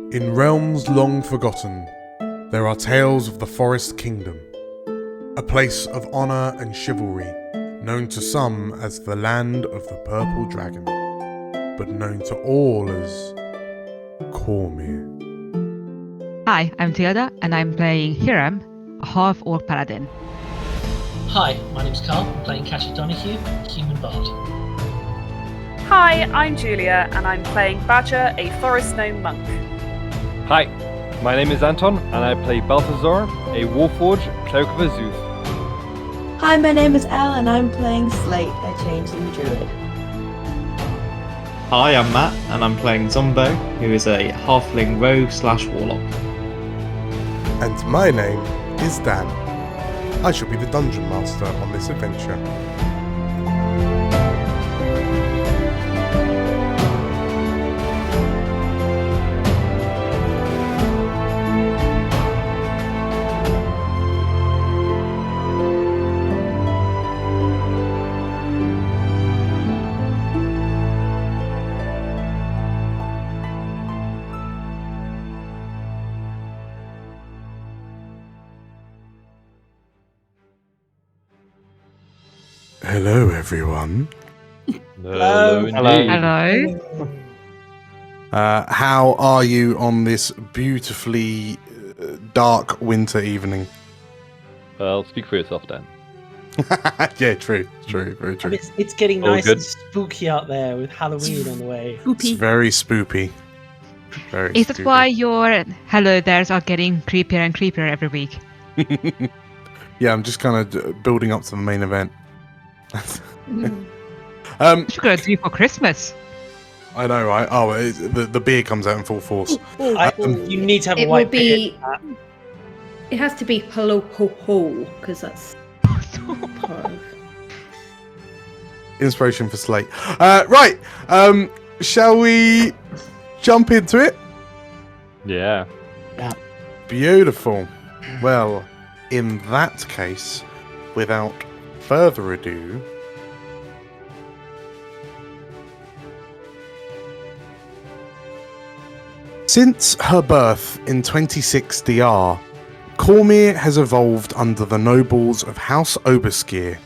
In realms long forgotten, there are tales of the Forest Kingdom, a place of honour and chivalry, known to some as the Land of the Purple Dragon, but known to all as Cormyr. Hi, I'm Tilda, and I'm playing Hiram, a half-orc paladin. Hi, my name's Carl. I'm playing Cassie Donahue, human bard. Hi, I'm Julia, and I'm playing Badger, a forest gnome monk. Hi, my name is Anton, and I play Balthazar, a Warforged Cloak of Azuth. Hi, my name is Elle, and I'm playing Slate, a changeling druid. Hi, I'm Matt, and I'm playing Zombo, who is a halfling rogue/warlock. And my name is Dan. I shall be the dungeon master on this adventure. Hello, everyone. Hello, indeed. Hello. How are you on this beautifully dark winter evening? Well, speak for yourself, Dan. Yeah, true, very true. And it's getting All nice good. and spooky out there with Halloween on the way. It's very spoopy. Very Is that spoopy. why your hello there's are getting creepier and creepier every week? Yeah, I'm just kind of building up to the main event. What you gonna do for Christmas? I know, right? Oh, the beer comes out in full force. You need to have a It will white be. beard. It has to be hello ho ho, because that's part of. Inspiration for Slate. Right, shall we jump into it? Yeah. Beautiful. Well, in that case, without further ado, since her birth in 26 DR, Cormyr has evolved under the nobles of House Oberskir,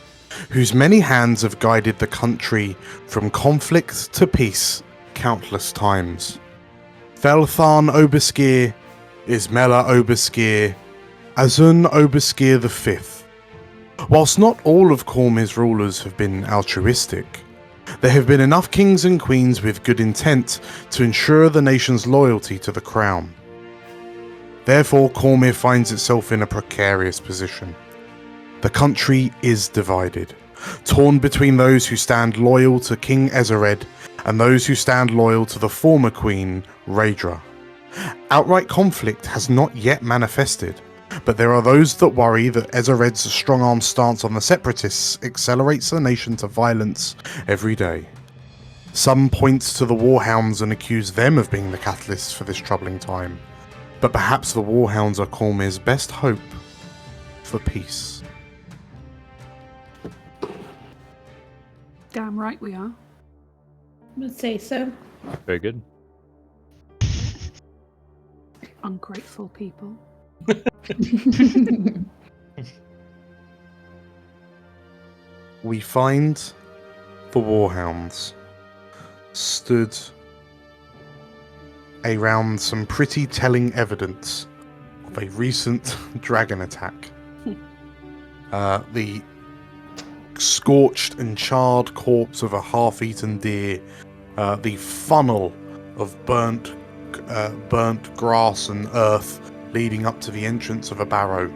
whose many hands have guided the country from conflict to peace countless times. Feltharn Oberskir, Ismella Oberskir, Azun Oberskir V. Whilst not all of Cormyr's rulers have been altruistic, there have been enough kings and queens with good intent to ensure the nation's loyalty to the crown. Therefore, Cormyr finds itself in a precarious position. The country is divided, torn between those who stand loyal to King Ezered and those who stand loyal to the former queen, Raedra. Outright conflict has not yet manifested, but there are those that worry that Ezered's strong-arm stance on the separatists accelerates the nation to violence every day. Some point to the Warhounds and accuse them of being the catalyst for this troubling time, but perhaps the Warhounds are Cormyr's best hope for peace. Damn right we are. I would say so. Very good. Ungrateful people. We find the Warhounds stood around some pretty telling evidence of a recent dragon attack. The scorched and charred corpse of a half-eaten deer, the funnel of burnt grass and earth leading up to the entrance of a barrow,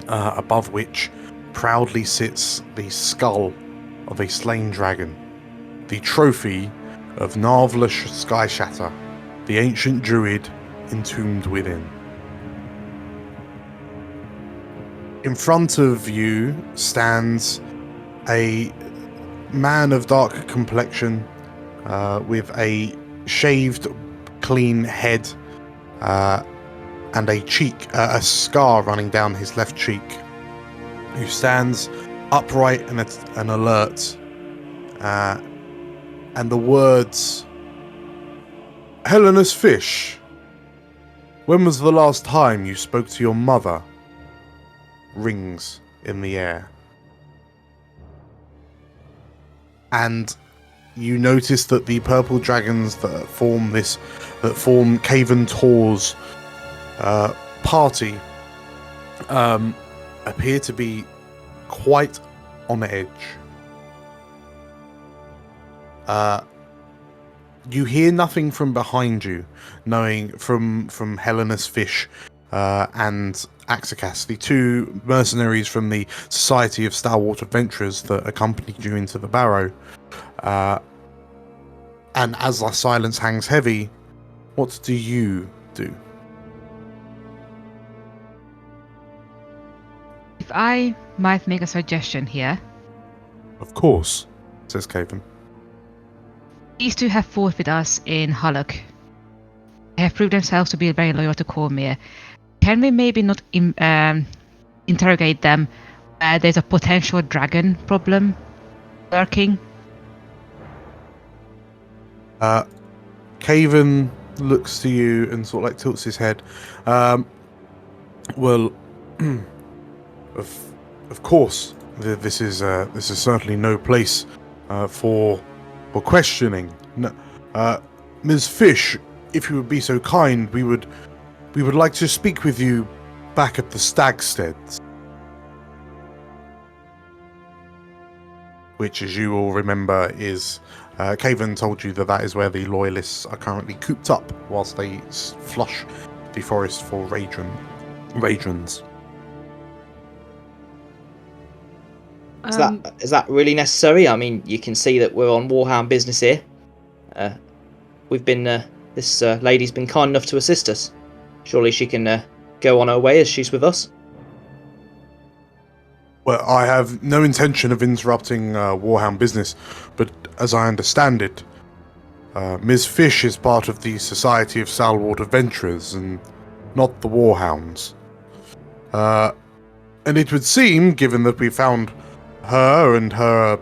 above which proudly sits the skull of a slain dragon, the trophy of Narvlish Skyshatter, the ancient druid entombed within. In front of you stands a man of dark complexion, with a shaved, clean head, and a scar running down his left cheek, who stands upright and alert, and the words "Helena's fish" When was the last time you spoke to your mother? Rings in the air. And you notice that the purple dragons that form Caven Tor's party appear to be quite on edge. You hear nothing from behind you, knowing from Helenus Fish and Axicas, the two mercenaries from the Society of Stalwart Adventurers that accompanied you into the Barrow. And as the silence hangs heavy, what do you do? If I might make a suggestion here. Of course, says Caven. These two have fought with us in Hullock. They have proved themselves to be very loyal to Cormyr. Can we maybe not interrogate them where there's a potential dragon problem lurking? Caven looks to you and sort of like tilts his head. Well, of course, this is certainly no place for questioning. No, Ms. Fish, if you would be so kind, we would like to speak with you back at the Stagsteads. Which, as you all remember, is Caven told you that is where the loyalists are currently cooped up whilst they flush the forest for Radrans. Is that really necessary? I mean, you can see that we're on Warhound business here. We've been this lady's been kind enough to assist us. Surely she can go on her way as she's with us. Well, I have no intention of interrupting Warhound business, but as I understand it, Ms. Fish is part of the Society of Stalwart Adventurers and not the Warhounds. And it would seem, given that we found her and her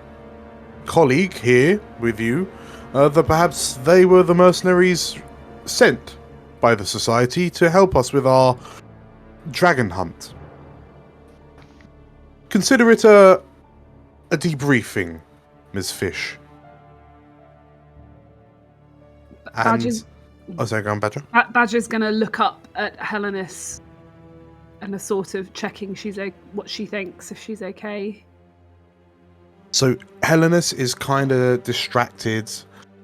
colleague here with you, that perhaps they were the mercenaries sent by the Society to help us with our dragon hunt. Consider it a debriefing, Ms. Fish. Badger's, sorry, go on, Badger. Badger's going to look up at Helenus and a sort of checking what she thinks, if she's okay. So Helenus is kind of distracted.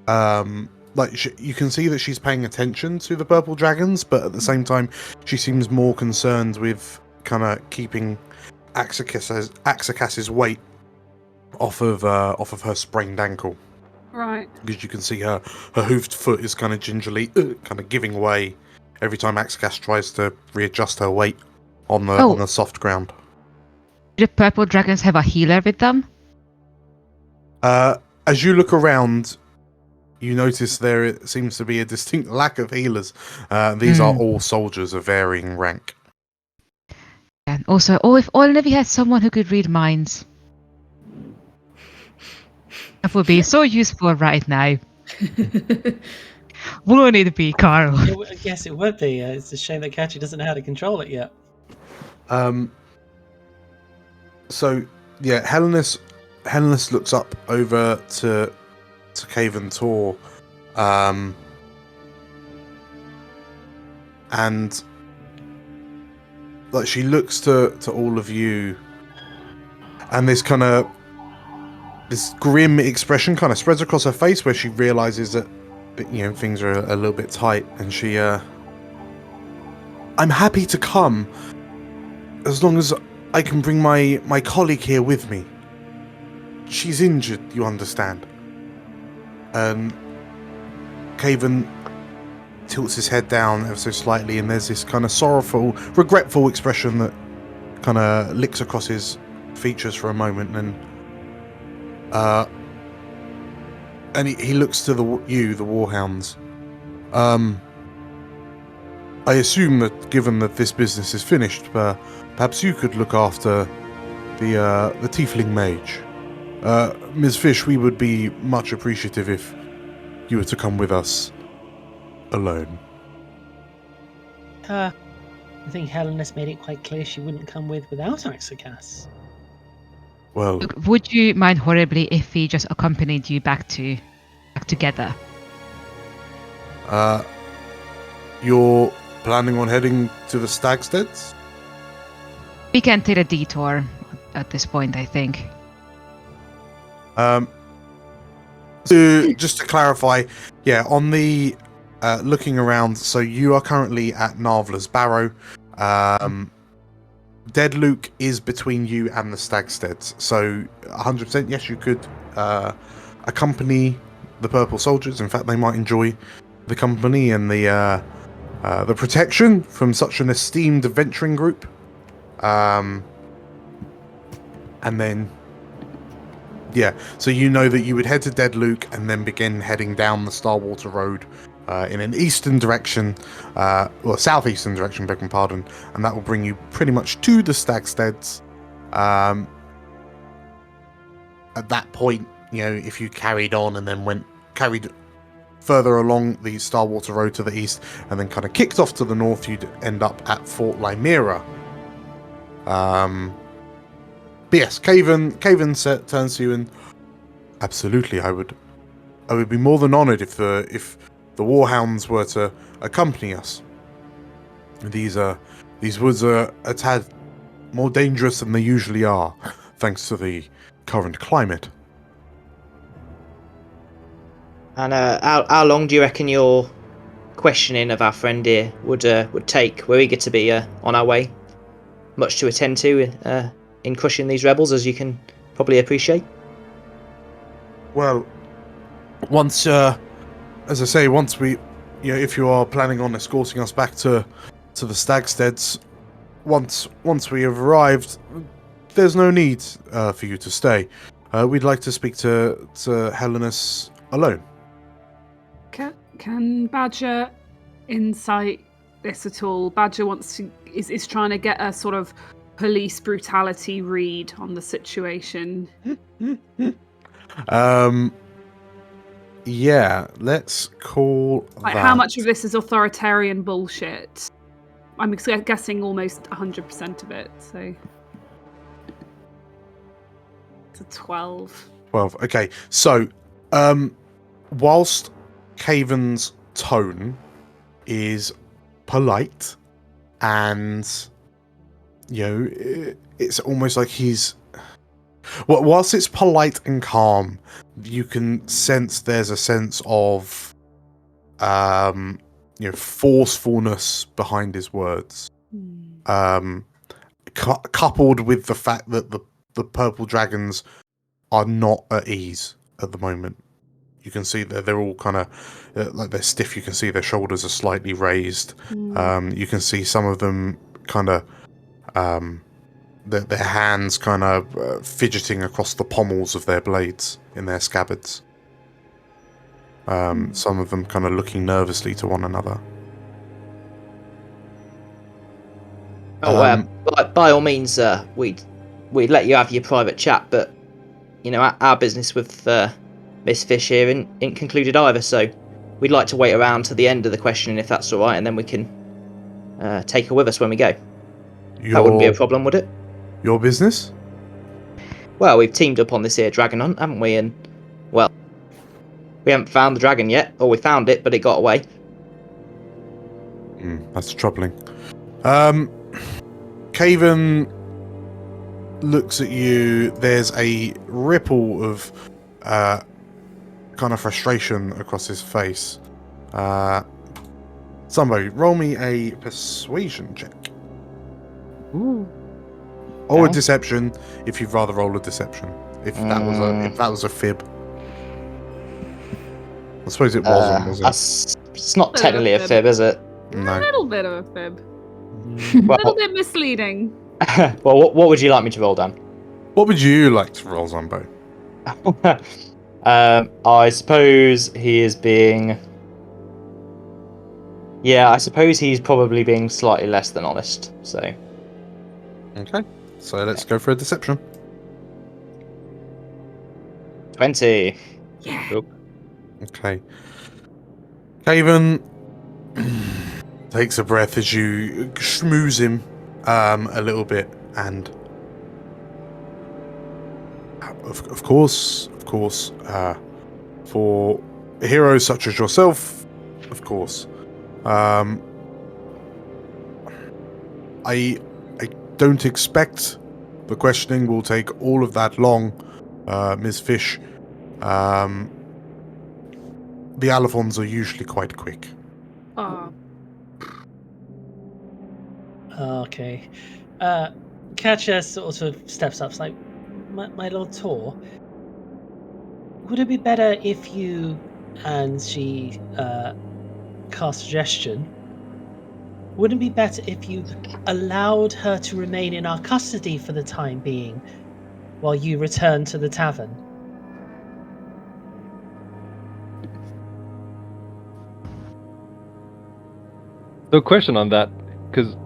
You can see that she's paying attention to the purple dragons, but at the same time, she seems more concerned with kind of keeping Axicas's weight off of her sprained ankle. Right. Because you can see her hooved foot is kind of gingerly kind of giving way every time Axicas tries to readjust her weight on the soft ground. Do the purple dragons have a healer with them? As you look around, you notice there seems to be a distinct lack of healers. These are all soldiers of varying rank. And also, if only we had someone who could read minds. That would be so useful right now. Wouldn't it be, Carl? Yes, it would be. It's a shame that Catchy doesn't know how to control it yet. So, yeah, Helenus looks up over to Caven Tor, and like she looks to all of you, and this grim expression kind of spreads across her face, where she realizes that things are a little bit tight, and she I'm happy to come as long as I can bring my colleague here with me. She's injured, you understand. Caven tilts his head down ever so slightly, and there's this kind of sorrowful, regretful expression that kind of licks across his features for a moment, and he looks to the Warhounds. I assume that, given that this business is finished, perhaps you could look after the Tiefling Mage. Ms. Fish, we would be much appreciative if you were to come with us alone. I think Helen has made it quite clear she wouldn't come without Ixocas. Well, Look, would you mind horribly if we just accompanied you back together? you're planning on heading to the Stagsteads? We can take a detour at this point, I think. Just to clarify, yeah, on the looking around, so you are currently at Narvler's Barrow. Dead Luke is between you and the Stagsteads, so 100% yes, you could accompany the Purple Soldiers. In fact, they might enjoy the company and the protection from such an esteemed adventuring group. And then, yeah, so you know that you would head to Dead Luke and then begin heading down the Starwater Road in an eastern direction, or southeastern direction, beg my pardon, and that will bring you pretty much to the Stagsteads. At that point, you know, if you carried on and then carried further along the Starwater Road to the east and then kind of kicked off to the north, you'd end up at Fort Lysera. But yes, Caven turns to you and absolutely, I would be more than honoured if the Warhounds were to accompany us. These woods are a tad more dangerous than they usually are, thanks to the current climate. And how long do you reckon your questioning of our friend here would take? We're eager to be on our way. Much to attend to in crushing these rebels, as you can probably appreciate. Well, once, as I say, once we, you know, if you are planning on escorting us back to the Stagsteads, once we have arrived, there's no need for you to stay. We'd like to speak to Helenus alone. Can Badger insight this at all? Badger is trying to get a sort of police brutality read on the situation. Yeah, let's call Like, that. how much of this is authoritarian bullshit? I'm guessing almost 100% of it, so... It's a 12. 12. Okay, so, whilst Caven's tone is polite and, you know, it's almost like he's... Well, whilst it's polite and calm, you can sense there's a sense of, you know, forcefulness behind his words. Coupled with the fact that the purple dragons are not at ease at the moment. You can see that they're all kind of like they're stiff. You can see their shoulders are slightly raised. You can see some of them kind of their hands kind of fidgeting across the pommels of their blades in their scabbards. Some of them kind of looking nervously to one another. By all means, we'd let you have your private chat, but you know our business with Miss Fish here ain't concluded either. So we'd like to wait around to the end of the questioning, if that's all right, and then we can take her with us when we go. That wouldn't be a problem, would it? Your business? Well, we've teamed up on this here dragon hunt, haven't we? And well, we haven't found the dragon yet, or we found it, but it got away. That's troubling. Caven looks at you. There's a ripple of kind of frustration across his face. Somebody roll me a persuasion check. Ooh. Or a deception, if you'd rather roll a deception. If that was a fib. I suppose it wasn't, was it? It's not technically a fib, is it? No. A little bit of a fib. Well, A little bit misleading. well, what would you like me to roll, Dan? What would you like to roll, Zombo? I suppose he is being... Yeah, I suppose he's probably being slightly less than honest, so... Okay, so let's go for a deception. 20. Yeah. Okay. Caven, takes a breath as you schmooze him a little bit, and of course, for heroes such as yourself, of course. I don't expect the questioning will take all of that long, Ms. Fish. The Alphons are usually quite quick. Okay. Catcher sort of steps up. It's like, my Lord Tor, would it be better if you, and she cast suggestion, wouldn't it be better if you allowed her to remain in our custody for the time being while you return to the tavern? So, question on that, because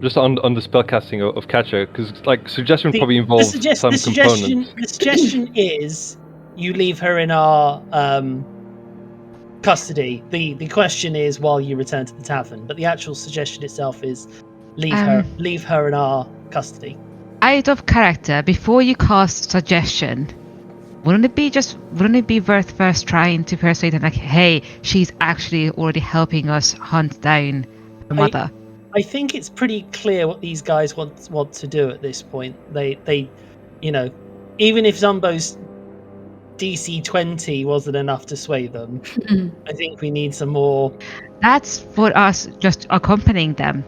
just on the spellcasting of Catcher, because like suggestion probably involves some components. The suggestion is you leave her in our custody. The question is while you return to the tavern, but the actual suggestion itself is leave her in our custody. Out of character, before you cast suggestion, wouldn't it be worth first trying to persuade them, like, hey, she's actually already helping us hunt down her mother? I think it's pretty clear what these guys want to do at this point. They even if Zumbo's DC 20 wasn't enough to sway them, I think we need some more. That's for us just accompanying them.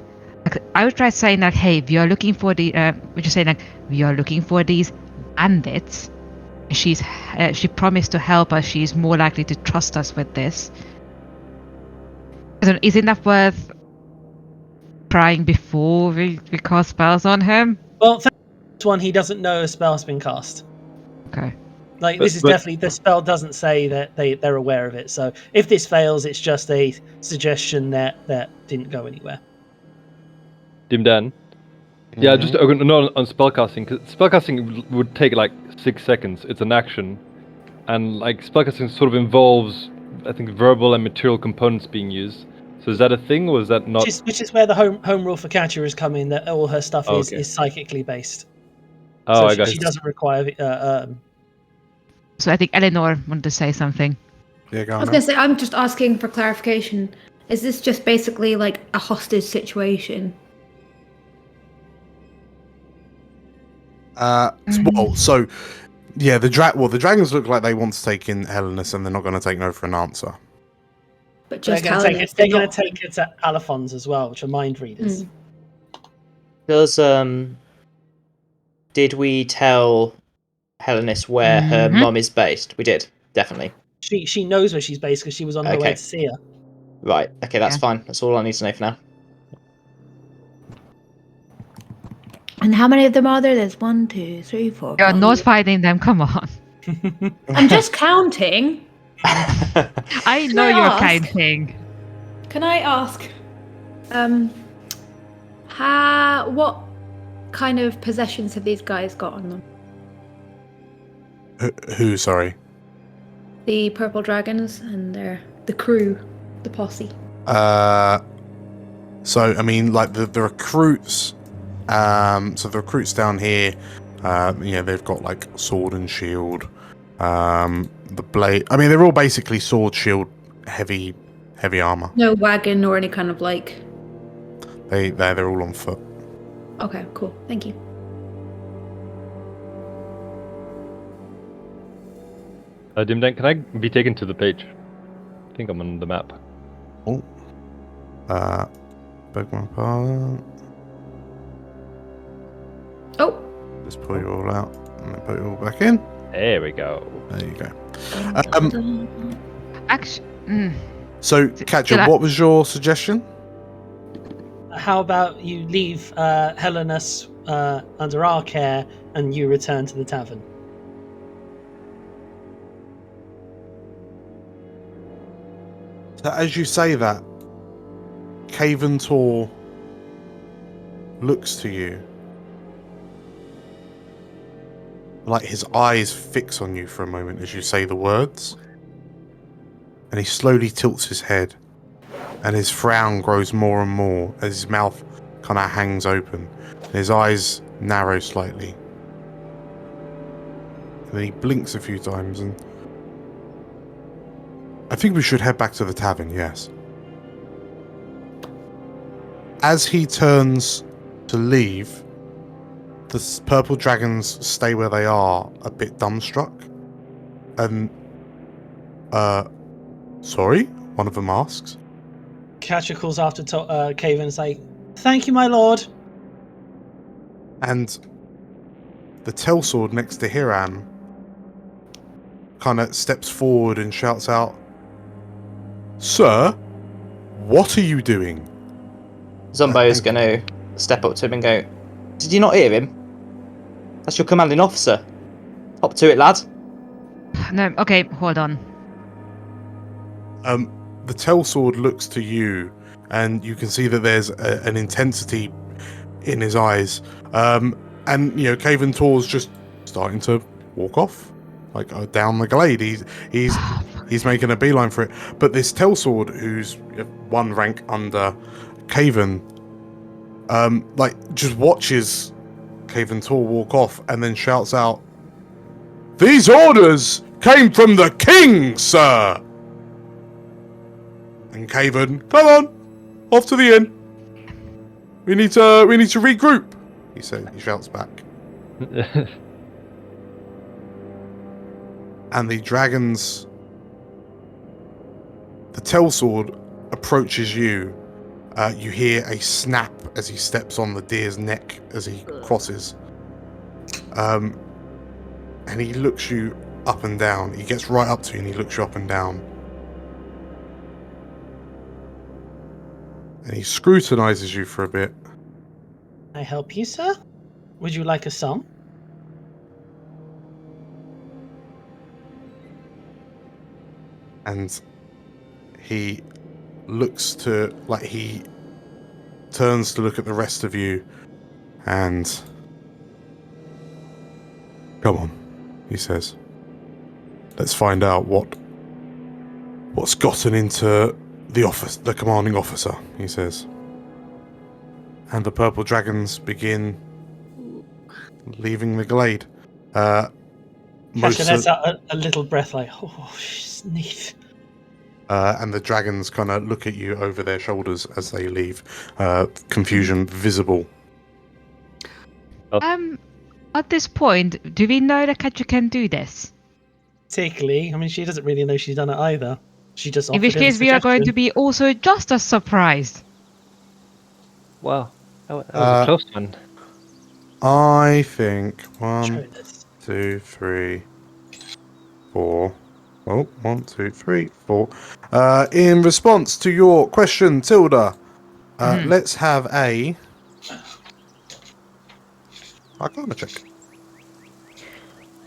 Like, I would try saying like, hey, we are looking for we are looking for these bandits. She promised to help us. She's more likely to trust us with this. Isn't that worth trying before we cast spells on him? Well, for this one, he doesn't know a spell's been cast. Okay. Like, this is definitely, the spell doesn't say that they're aware of it. So if this fails, it's just a suggestion that didn't go anywhere. Dimdan. Yeah, just on spellcasting, because spellcasting would take like 6 seconds. It's an action, and like spellcasting sort of involves, I think, verbal and material components being used. So is that a thing, or is that not? Which is where the home rule for Katya has come in. That all her stuff is psychically based. Oh, so I got she doesn't require. So I think Eleanor wanted to say something. Yeah, go on. I was going to say, I'm just asking for clarification. Is this just basically like a hostage situation? So yeah, the dragons look like they want to take in Hellenis, and they're not going to take no for an answer. But just they're going to take her to Alphons as well, which are mind readers. Did we tell Hellenis where her mum is based? We did, definitely. She knows where she's based because she was on her way to see her. Right. Okay, that's fine. That's all I need to know for now. And how many of them are there? There's 1, 2, 3, 4. You're not fighting them. Come on. I'm just counting. I know you're counting. Can I ask? What kind of possessions have these guys got on them? Who? Sorry. The purple dragons and the crew, the posse. So I mean, like the recruits. So the recruits down here, they've got like sword and shield. The blade. I mean, they're all basically sword, shield, heavy armor. No wagon or any kind of like. They're all on foot. Okay, cool. Thank you. Dimdan, can I be taken to the page? I think I'm on the map. Oh. Beg my pardon. Oh. Just pull you all out and then put you all back in. There we go. There you go. Actually. So, Katja, what was your suggestion? How about you leave Hellenis under our care and you return to the tavern? So as you say that, Caven Tor looks to you. Like his eyes fix on you for a moment as you say the words. And he slowly tilts his head and his frown grows more and more as his mouth kind of hangs open. His eyes narrow slightly. And then he blinks a few times, and I think we should head back to the tavern, yes. As he turns to leave, the purple dragons stay where they are, a bit dumbstruck. And, sorry? One of them asks. Catcher calls after Caven and is like, "Thank you, my lord." And the Tellsword next to Hiram kind of steps forward and shouts out, "Sir, what are you doing?" Zumbo is going to step up to him and go, "Did you not hear him? That's your commanding officer. Hop to it, lad." No, okay, hold on. The Tellsword looks to you, and you can see that there's an intensity in his eyes. And, you know, Caven Tor's just starting to walk off, like down the glade. He's making a beeline for it. But this Tellsword, who's one rank under Caven, like just watches Caven Tor walk off and then shouts out, "These orders came from the king, sir!" And Caven, "Come on, off to the inn. We need to regroup," he said. He shouts back. And the dragons, the Tellsword approaches you. You hear a snap as he steps on the deer's neck as he crosses. And he looks you up and down. He gets right up to you and he looks you up and down. And he scrutinizes you for a bit. "Can I help you, sir? Would you like a song?" And he looks to, like, he turns to look at the rest of you and, "Come on," he says. "Let's find out what's gotten into the commanding officer," he says. And the purple dragons begin leaving the glade. Catcher lets out a little breath like, "Oh, sneeze." And the dragons kind of look at you over their shoulders as they leave. Confusion visible. At this point, do we know that Catcher can do this? Particularly, I mean, she doesn't really know she's done it either. She just In which offered him a case, we are going to suggestion. be also just as surprised. Wow, that was a close one. I think Try 1, this. 2, 3, 4. Oh, 1, 2, 3, 4. In response to your question, Tilda, let's have a Arcana check.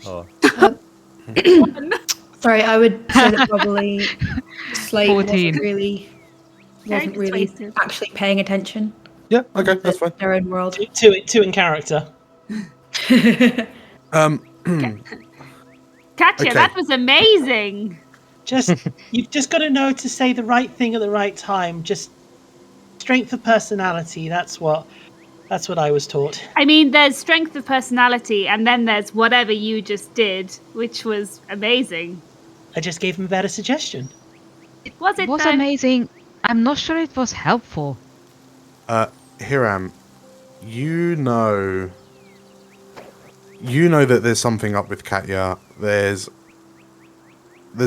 Oh. Sorry, I would say that probably Slate 14. wasn't really persuasive. actually paying attention. Yeah, okay, that's fine. Their own world. Two in character. Katya, Okay. that was amazing. You've just got to know to say the right thing at the right time. Just strength of personality. That's what I was taught. I mean, there's strength of personality, and then there's whatever you just did, which was amazing. I just gave him a better suggestion. Was It it was though? amazing. I'm not sure it was helpful. Hiram, you know that there's something up with Katya. There's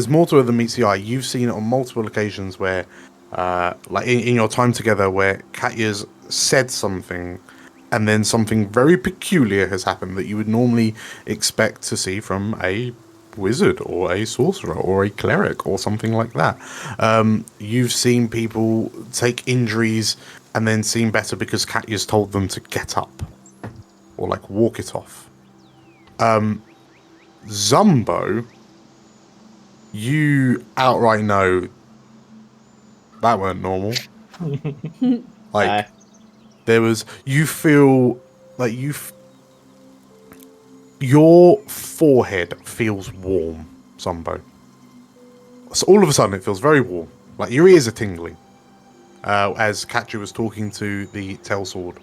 more to her than meets the eye. You've seen it on multiple occasions where, like in your time together, where Katya's said something, and then something very peculiar has happened that you would normally expect to see from a wizard or a sorcerer or a cleric or something like that. You've seen people take injuries and then seem better because Katya's told them to get up or like walk it off. Zumbo, you outright know that weren't normal. Like there was, you feel like your forehead feels warm, Zumbo. So all of a sudden it feels very warm. Like your ears are tingling. as Katja was talking to the Tellsword.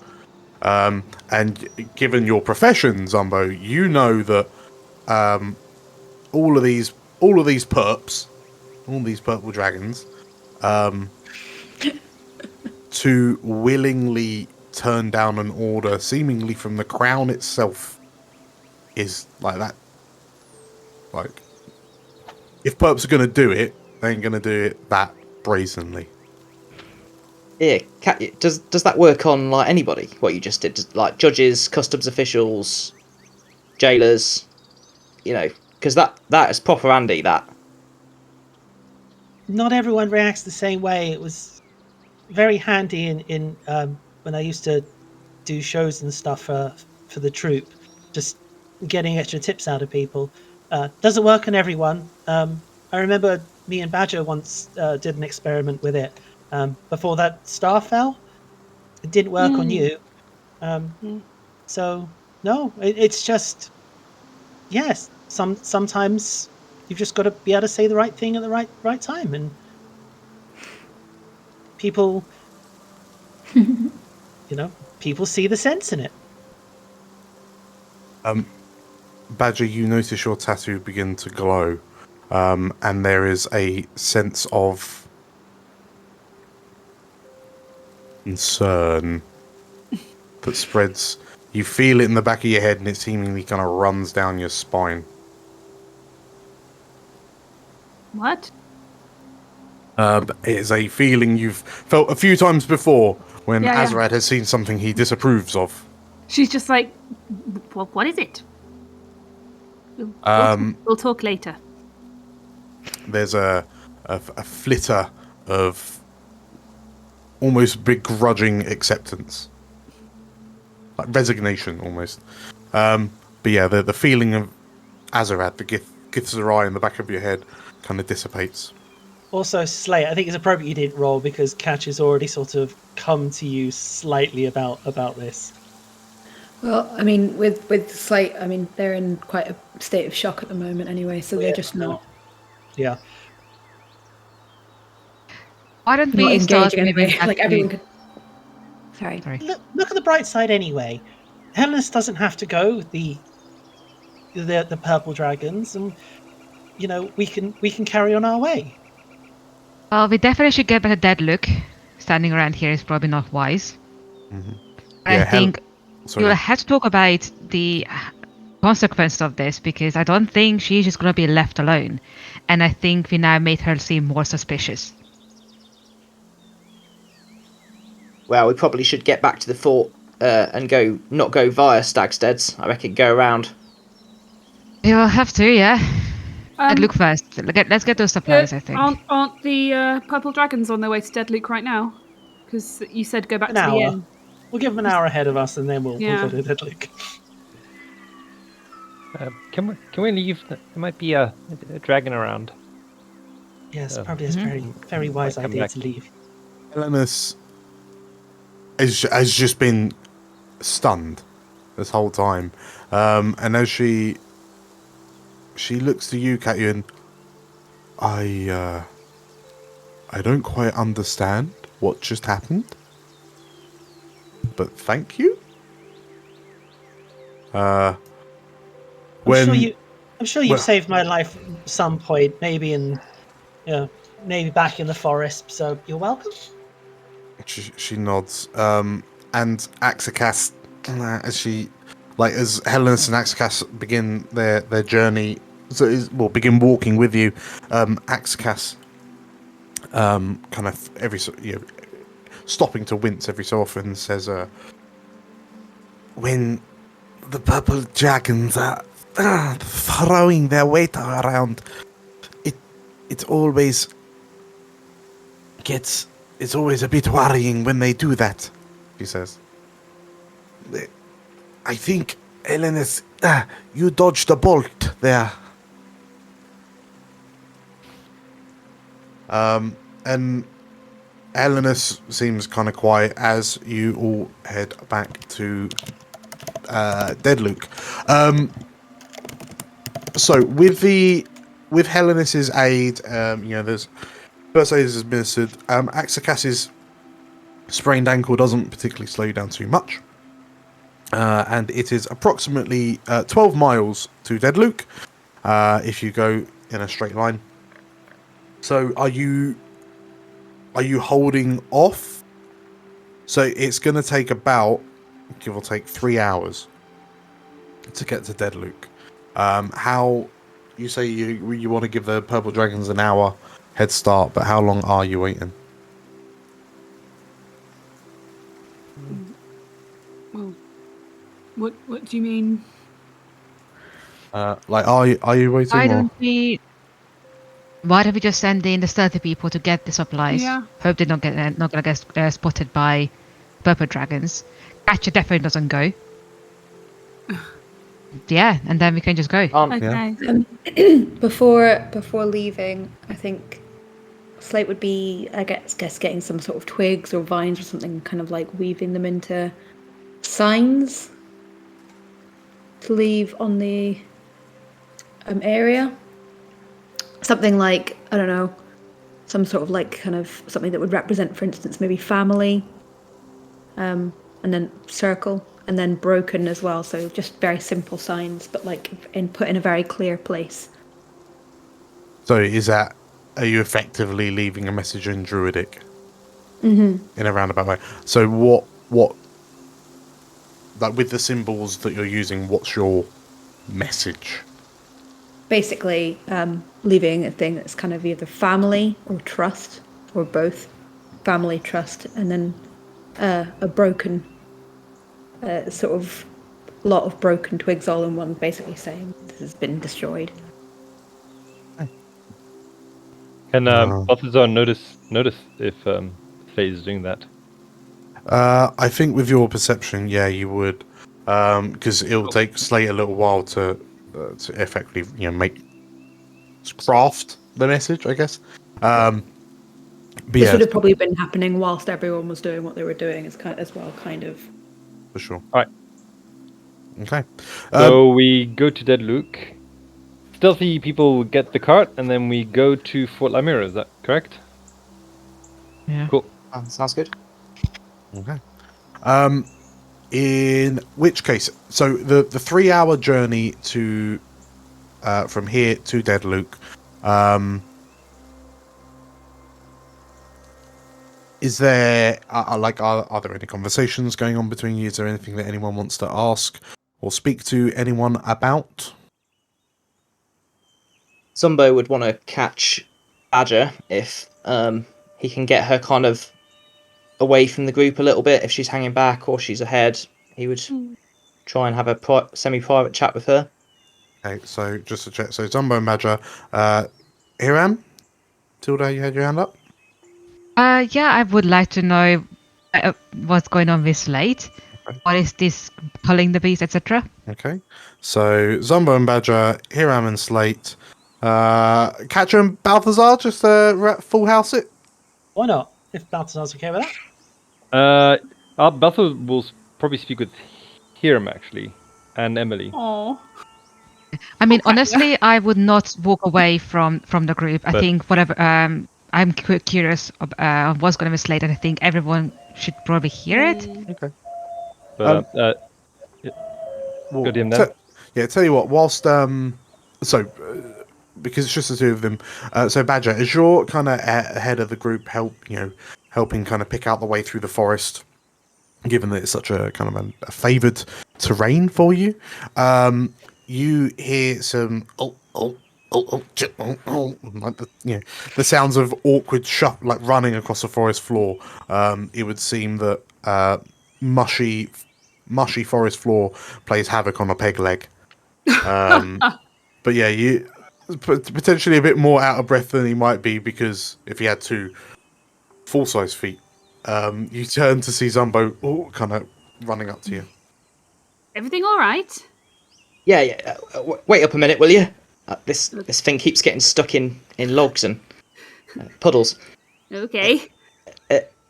And given your profession, Zumbo, you know that all of these perps, all these purple dragons, to willingly turn down an order seemingly from the crown itself is like that. Like, if perps are going to do it, they ain't going to do it that brazenly. Yeah, does that work on like anybody? What you just did, like judges, customs officials, jailers, you know, because that is proper Andy. That Not everyone reacts the same way. It was very handy in when I used to do shows and stuff for the troupe, just getting extra tips out of people. Doesn't work on everyone. I remember me and Badger once did an experiment with it before that star fell. It didn't work on you. So no, it's just yes. Sometimes you've just got to be able to say the right thing at the right time, and people, people see the sense in it. Badger, you notice your tattoo begin to glow, and there is a sense of concern that spreads. You feel it in the back of your head, and it seemingly kind of runs down your spine. What? It is a feeling you've felt a few times before when Yeah. Azrad has seen something he disapproves of. She's just like, well, what is it? We'll talk later. There's a flitter of almost begrudging acceptance, like resignation almost. But yeah, the feeling of Azarad, the Githzerai in the back of your head, kind of dissipates. Also, Slate, I think it's appropriate you didn't roll because Catch has already sort of come to you slightly about this. Well, I mean, with Slate, I mean, they're in quite a state of shock at the moment anyway, so they're just not Yeah. Why don't we start engaging anyway. moving back Like to- everyone could. Sorry. Look at the bright side anyway. Hellenis doesn't have to go with the purple dragons, and we can carry on our way. Well, we definitely should get back to Deadlook. Standing around here is probably not wise. Mm-hmm. I think Sorry. you'll have to talk about the consequences of this, because I don't think she's just going to be left alone. And I think we now made her seem more suspicious. well, we probably should get back to the fort and not go via Stagstead's. I reckon go around. You'll have to, yeah. And look first. Let's get those supplies, I think. Aren't the purple dragons on their way to Deadlook right now? Because you said go back An to hour. the inn. We'll give them an hour ahead of us, and then we'll go to Deadlook. Can we leave? There might be a dragon around. Yes, probably is very, very wise idea back. to leave. Hellenis has just been stunned this whole time, and as she looks to you, Katya, and I don't quite understand what just happened, but thank you. I'm sure you've saved my life at some point, maybe maybe back in the forest. So you're welcome. She nods, and Axicast, as Hellenis and Axicast begin their journey, begin walking with you. Axicast, kind of stopping to wince every so often, says, "When the purple dragons are throwing their weight around, it always gets." It's always a bit worrying when they do that, she says. I think, Hellenis, you dodged a bolt there. And Hellenis seems kind of quiet as you all head back to Deadlook. So with Hellenis's aid, there's first aid is administered. Axicas is Sprained ankle doesn't particularly slow you down too much. And it is approximately 12 miles to Deadluke if you go in a straight line. So are you holding off? So it's going to take about, give or take, 3 hours to get to Deadluke. How you say you want to give the Purple Dragons an hour head start, but how long are you waiting? Well, what do you mean? Like, are you waiting? Why or? don't we just send in the 30 people to get the supplies? Yeah. Hope they're not gonna get spotted by purple dragons. Catcher definitely doesn't go. Yeah, and then we can just go. Okay. Before leaving, I think Slate would be, I guess, getting some sort of twigs or vines or something, kind of like weaving them into signs to leave on the area. Something like, I don't know, some sort of like kind of something that would represent, for instance, maybe family, and then circle, and then broken as well. So just very simple signs, but like put in a very clear place. So are you effectively leaving a message in Druidic? Mm-hmm. In a roundabout way. So what like with the symbols that you're using, what's your message? Basically, leaving a thing that's kind of either family or trust, or both. Family, trust, and then a broken, sort of lot of broken twigs all in one, basically saying this has been destroyed. Can Balthazar notice if Slate is doing that? I think with your perception, yeah, you would, because it'll take Slate a little while to effectively, craft the message, I guess. But This would have probably been happening whilst everyone was doing what they were doing, as kind of. For sure. All right. Okay. So we go to Deadluke. Stealthy people get the cart, and then we go to Fort Lysera. Is that correct? Yeah. Cool. Sounds good. Okay. In which case, so the 3 hour journey to from here to Deadluke, is there are there any conversations going on between you? Is there anything that anyone wants to ask or speak to anyone about? Zumbo would want to catch Badger if he can get her kind of away from the group a little bit. If she's hanging back or she's ahead, he would try and have a semi-private chat with her. Okay, so just to check, so Zumbo and Badger, Hiram, Tilda, you had your hand up? Yeah, I would like to know what's going on with Slate. Okay. What is this culling the beast, etc.? Okay, so Zumbo and Badger, Hiram and Slate, Catcher and Balthazar, just full house it. Why not? If Balthazar's okay with that. Balthazar will probably speak with Hiram actually, and Emily. Oh. I mean, honestly, I would not walk away from the group. I think whatever. I'm curious of what's going to be Slate, and I think everyone should probably hear it. Okay. But Well, go to him then. Tell you what. Whilst because it's just the two of them. So Badger, as you're kind of ahead of the group, helping kind of pick out the way through the forest, given that it's such a kind of a favoured terrain for you, you hear some like the sounds of awkward like running across the forest floor. It would seem that mushy forest floor plays havoc on a peg leg. But yeah, you potentially a bit more out of breath than he might be, because if he had 2 full-size feet, you turn to see Zumbo kind of running up to you. Everything all right? Yeah. Wait up a minute, will you? This thing keeps getting stuck in logs and puddles. Okay.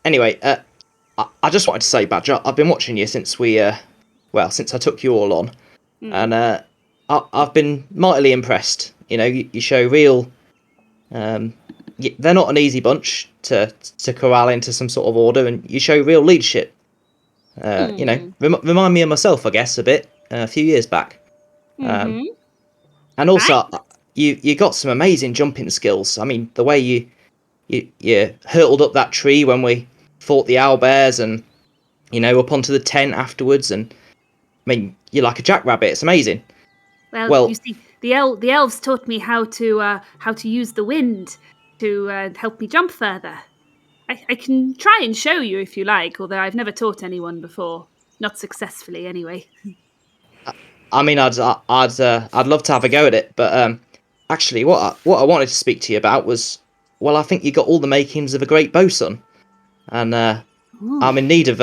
Anyway, I just wanted to say, Badger, I've been watching you since since I took you all on, and I've been mightily impressed. You show real they're not an easy bunch to corral into some sort of order, and you show real leadership. You know, remind me of myself, I guess, a bit a few years back. Mm-hmm. And also, you got some amazing jumping skills. I mean, the way you hurtled up that tree when we fought the owlbears, and up onto the tent afterwards, and I mean, you're like a jackrabbit. It's amazing. Well, you see, the elves taught me how to use the wind to help me jump further. I can try and show you if you like, although I've never taught anyone before, not successfully anyway. I mean, I'd love to have a go at it, but actually, what I wanted to speak to you about was, well, I think you got all the makings of a great bosun, and I'm in need of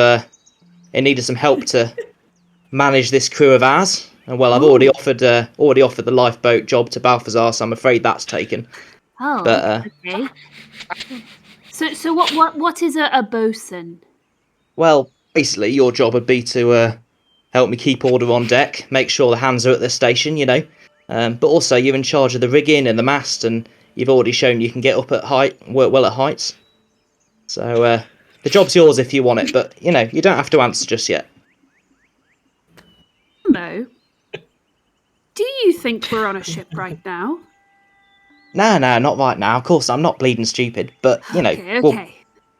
some help to manage this crew of ours. And well, I've already offered the lifeboat job to Balthazar, so I'm afraid that's taken. Oh, But okay. So what is a bosun? well, basically, your job would be to help me keep order on deck, make sure the hands are at their station, but also you're in charge of the rigging and the mast, and you've already shown you can get up at height, work well at heights. So the job's yours if you want it, but you don't have to answer just yet. No. Do you think we're on a ship right now? No, not right now. Of course, I'm not bleeding stupid, but Okay.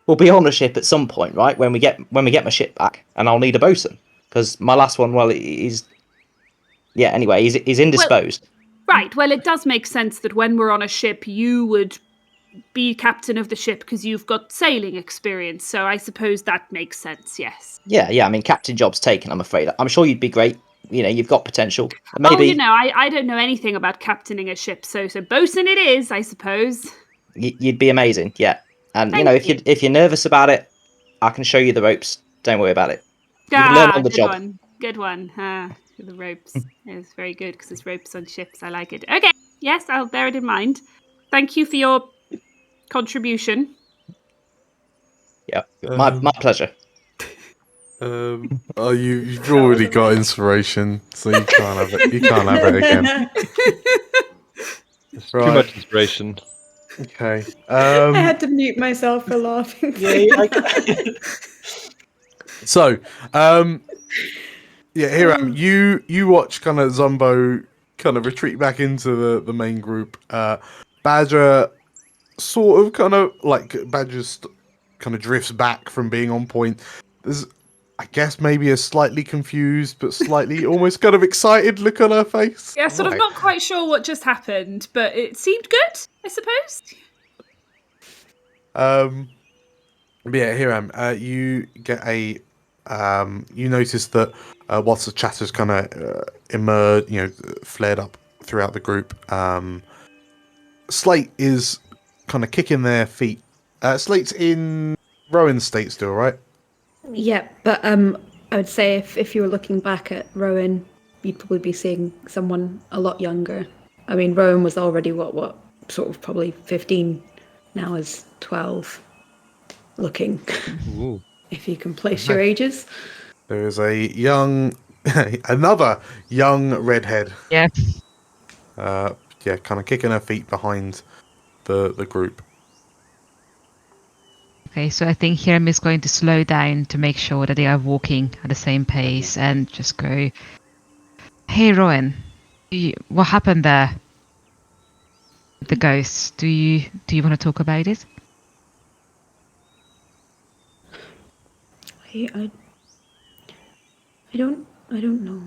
we'll be on a ship at some point, right? When we get my ship back, and I'll need a bosun because my last one, well, he's indisposed. Right. Well, it does make sense that when we're on a ship, you would be captain of the ship because you've got sailing experience. So I suppose that makes sense. Yes. Yeah. I mean, captain job's taken. I'm afraid. I'm sure you'd be great. You've got potential. Maybe. Oh, I don't know anything about captaining a ship, so bosun it is, I suppose. You'd be amazing. Yeah. And Thank you. if you're nervous about it, I can show you the ropes. Don't worry about it. You can learn on the job. Good one. The ropes. It's very good because there's ropes on ships. I like it. Okay. Yes, I'll bear it in mind. Thank you for your contribution. Yeah. My pleasure. You've already got inspiration, so you can't have it. You can't have it again. There's too much inspiration. Okay. I had to mute myself for laughing. So, Hiram, you watch kind of Zumbo kind of retreat back into the main group. Badger sort of kind of drifts back from being on point. There's, I guess, maybe a slightly confused but slightly almost kind of excited look on her face. Yeah, sort of not quite sure what just happened, but it seemed good, I suppose. But yeah, Hiram, you get a you notice that whilst the chatter's kind of emerged, flared up throughout the group, Slate is kind of kicking their feet. Slate's in Rowan's state still, right? Yeah, but I would say if you were looking back at Rowan, you'd probably be seeing someone a lot younger. I mean, Rowan was already what sort of probably 15, now is 12, looking. Ooh. If you can place your ages. There is another young redhead. Yeah. Kind of kicking her feet behind the group. Okay, so I think Hiram is going to slow down to make sure that they are walking at the same pace and just go, "Hey, Rowan, what happened there? The ghosts. Do you want to talk about it?" I don't know.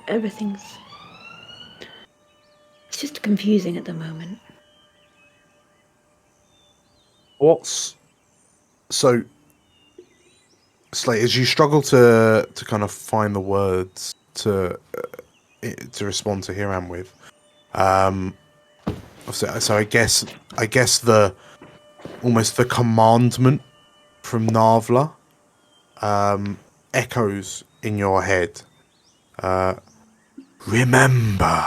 Everything's... It's just confusing at the moment. So, Slate, as you struggle to kind of find the words to respond to Hiram with, so I guess the almost the commandment from Navla echoes in your head. Remember,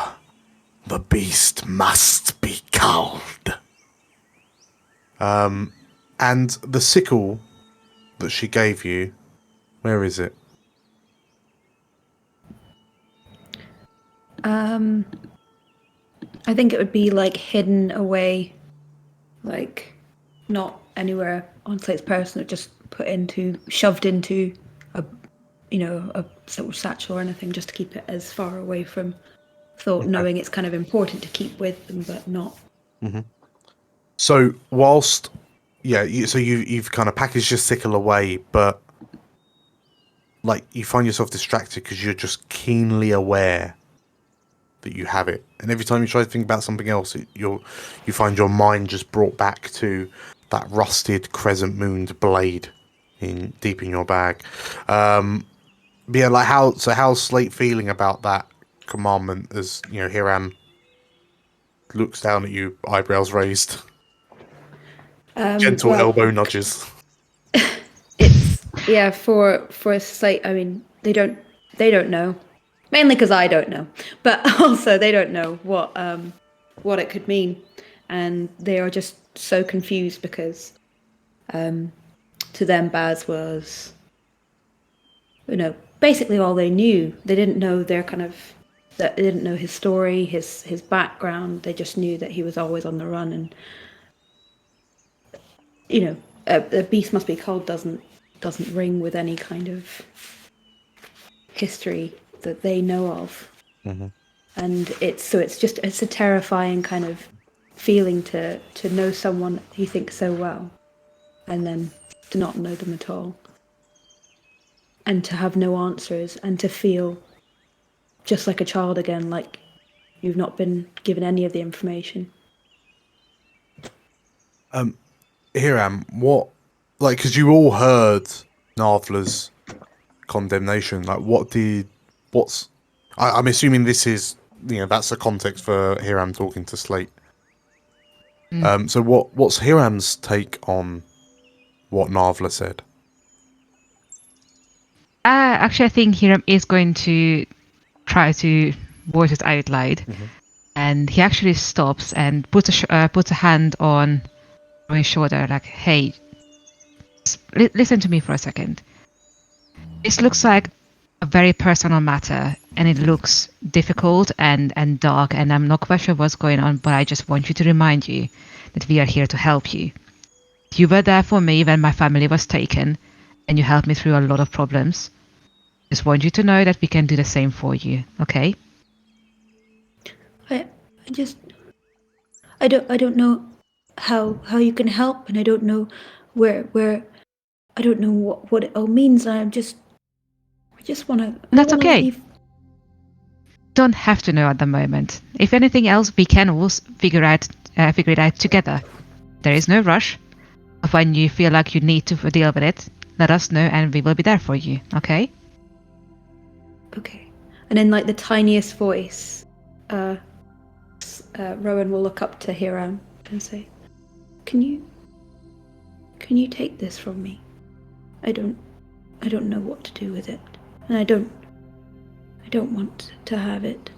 the beast must be culled. And the sickle that she gave you, where is it? I think it would be like hidden away, like not anywhere on Slate's person, or just shoved into a sort of satchel or anything, just to keep it as far away from thought, knowing it's kind of important to keep with them, but not. Mm-hmm. So whilst, you've kind of packaged your sickle away, but like you find yourself distracted because you're just keenly aware that you have it, and every time you try to think about something else, you find your mind just brought back to that rusted crescent-mooned blade deep in your bag. Like how's Slate feeling about that commandment? As Hiram looks down at you, eyebrows raised, gentle elbow nudges. It's for Slate. I mean, they don't know. Mainly because I don't know, but also they don't know what it could mean, and they are just so confused because, to them, Baz was, basically all they knew. They didn't know they didn't know his story, his background. They just knew that he was always on the run, and a beast must be cold doesn't ring with any kind of history that they know of. Mm-hmm. And it's a terrifying kind of feeling to know someone you think so well and then to not know them at all, and to have no answers, and to feel just like a child again, like you've not been given any of the information. Hiram, because you all heard Narvla's condemnation, I'm assuming this is, that's the context for Hiram talking to Slate. So what's Hiram's take on what Narvla said? Actually, I think Hiram is going to try to voice it out loud, and he actually stops and puts a hand on his shoulder, like, "Hey, listen to me for a second. This looks like a very personal matter, and it looks difficult and dark, and I'm not quite sure what's going on, but I just want you to remind you that we are here to help you. You were there for me when my family was taken, and you helped me through a lot of problems. Just want you to know that we can do the same for you, okay?" I don't know how you can help, and I don't know where I don't know what it all means. I just want to. That's okay. Don't have to know at the moment. If anything else, we can all figure it out together. There is no rush. When you feel like you need to deal with it, let us know and we will be there for you, okay? Okay. And in like the tiniest voice, Rowan will look up to Hiram and say, Can you take this from me? I don't know what to do with it. And I don't want to have it.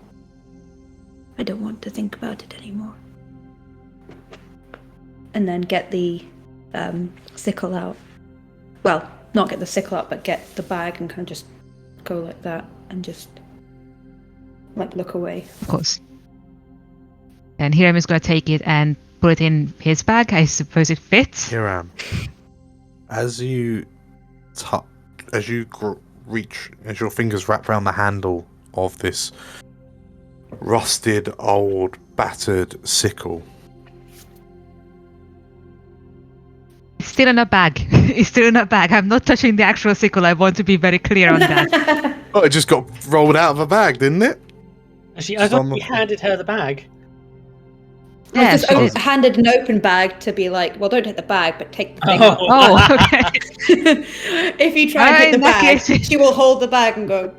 I don't want to think about it anymore. And then get the sickle out. Well, not get the sickle out, but get the bag and kind of just go like that and just like look away. Of course. And Hiram is going to take it and put it in his bag. I suppose it fits. Hiram, as your fingers wrap around the handle of this rusted, old, battered sickle. It's still in a bag. It's still in a bag. I'm not touching the actual sickle. I want to be very clear on that. Oh, it just got rolled out of a bag, didn't it? Actually, I thought we handed her the bag. Yeah, I just handed an open bag to be like, well, don't take the bag, but take the thing. Oh, okay. If you try and take the bag, she will hold the bag and go,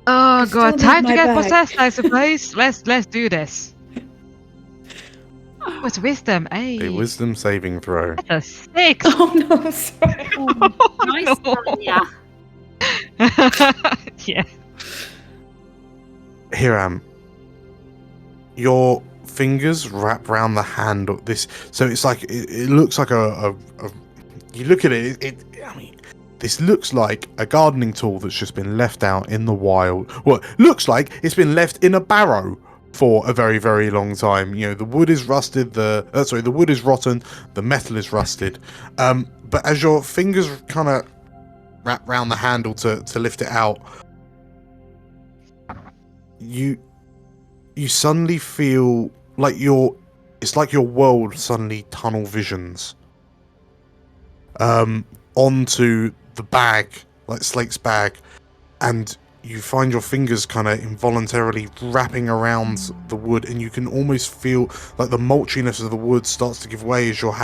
"Oh God, time to get bag." possessed, I suppose. Let's do this." What's wisdom? A wisdom saving throw. That's a 6. Oh no, sorry. Nice one, yeah. Yeah. Hiram, your fingers wrap around the hand of this, so it's like it looks like a you look at it, I mean, this looks like a gardening tool that's just been left out in the wild. Well, looks like it's been left in a barrow for a very, very long time. You know, the wood is rusted, the wood is rotten, the metal is rusted. But as your fingers kind of wrap round the handle to lift it out, you suddenly feel like it's like your world suddenly tunnel visions onto the bag, like Slate's bag, and you find your fingers kind of involuntarily wrapping around the wood, and you can almost feel like the mulchiness of the wood starts to give way as your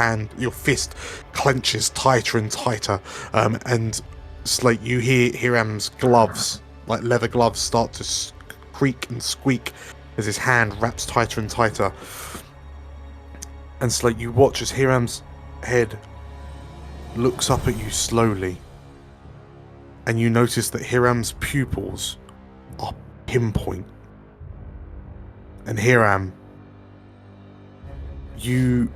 fist clenches tighter and tighter. And Slate, you hear Hiram's gloves, like leather gloves, start to creak and squeak as his hand wraps tighter and tighter. And Slate, you watch as Hiram's head looks up at you slowly, and you notice that Hiram's pupils are pinpoint. And Hiram, you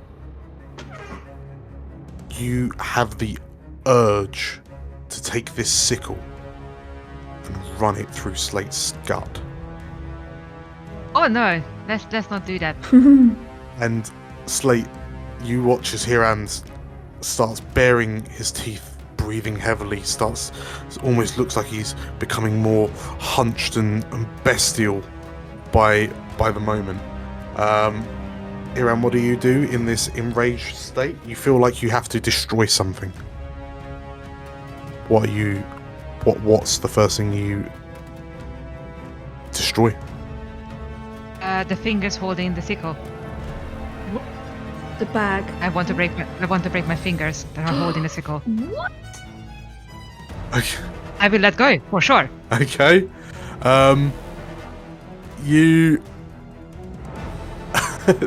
have the urge to take this sickle and run it through Slate's gut. Oh no, let's not do that. And Slate, you watch as Hiram starts baring his teeth, breathing heavily, almost looks like he's becoming more hunched and bestial by the moment. Hiram, what do you do in this enraged state? You feel like you have to destroy something. What's the first thing you destroy? The fingers holding the sickle. The bag. I want to break my fingers that are holding the sickle. What? Okay. I will let go for sure. Okay. You.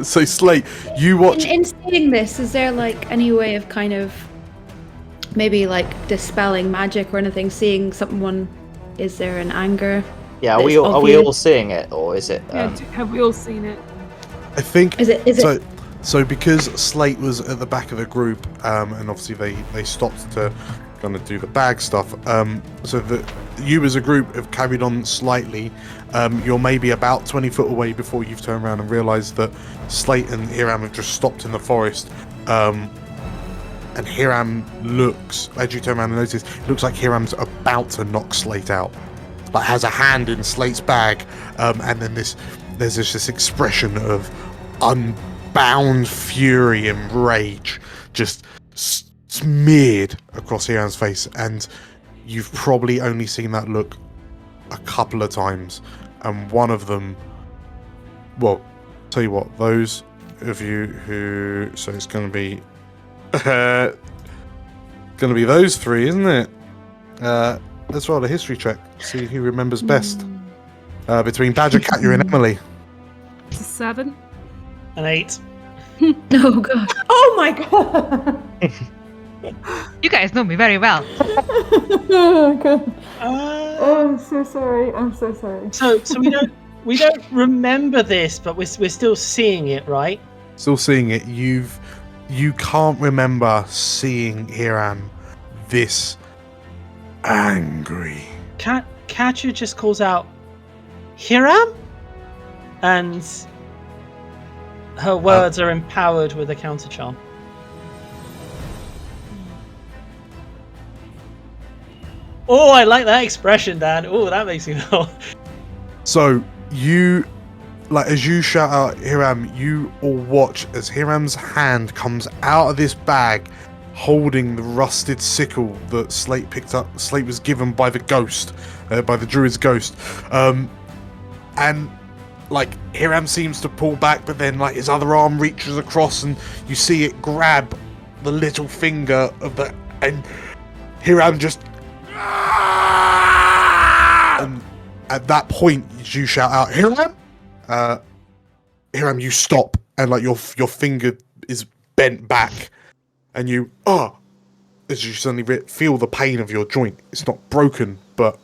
So Slate, you watch. In seeing this, is there like any way of kind of maybe like dispelling magic or anything? Seeing someone, is there an anger? Yeah, are we all seeing it, or is it? Have we all seen it? I think. Is it? So because Slate was at the back of the group, and obviously they stopped to kind of do the bag stuff. So that you as a group have carried on slightly. You're maybe about 20 foot away before you've turned around and realised that Slate and Hiram have just stopped in the forest. And Hiram looks, as you turn around and notice, it looks like Hiram's about to knock Slate out. Like has a hand in Slate's bag, and then there's this expression of unbound fury and rage just smeared across Hiram's face, and you've probably only seen that look a couple of times, and one of them, well, tell you what, those of you who, so it's going to be those three, isn't it? Let's roll a history check, see who remembers best. Between Badger, Katya, and Emily. 7. An 8. Oh god. Oh my god. You guys know me very well. Oh god. Oh, I'm so sorry. I'm so sorry. So we don't remember this, but we're still seeing it, right? Still seeing it. You can't remember seeing Hiram this angry. Katya just calls out, Hiram? And her words are empowered with a counter charm. Oh, I like that expression, Dan. Oh, that makes me feel. So you, like, as you shout out Hiram, you all watch as Hiram's hand comes out of this bag holding the rusted sickle that Slate picked up. Slate was given by the ghost, by the druid's ghost. And like Hiram seems to pull back, but then like his other arm reaches across and you see it grab the little finger of the, and Hiram just, and at that point you shout out, Hiram? Hiram, you stop, and like your finger is bent back, and you, as you suddenly feel the pain of your joint. It's not broken, but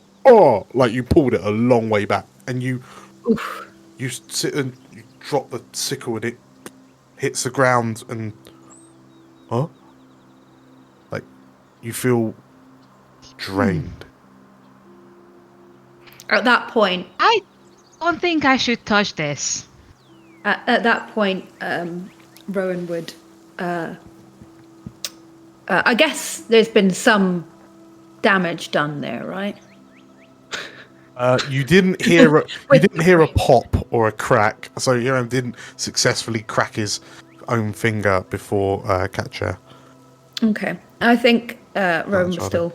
like you pulled it a long way back, and you sit and you drop the sickle and it hits the ground, and like you feel drained. At that point, I don't think I should touch this. at that point, Rowan would. I guess there's been some damage done there, right? You didn't hear a pop or a crack, so Hiram didn't successfully crack his own finger before Catcher. Okay, I think Rowan will still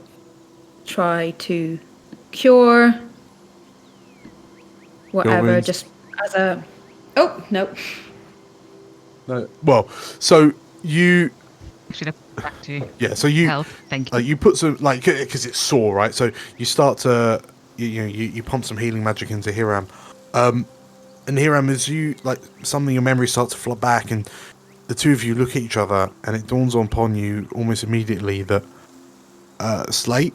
try to cure whatever, just as a. Oh no. No. Well, so you. Should have put back to Yeah, so you. health. Thank you. You put some because it's sore, right? So you start to you pump some healing magic into Hiram, and Hiram, as you some of your memories start to flood back, and the two of you look at each other, and it dawns upon you almost immediately that Slate,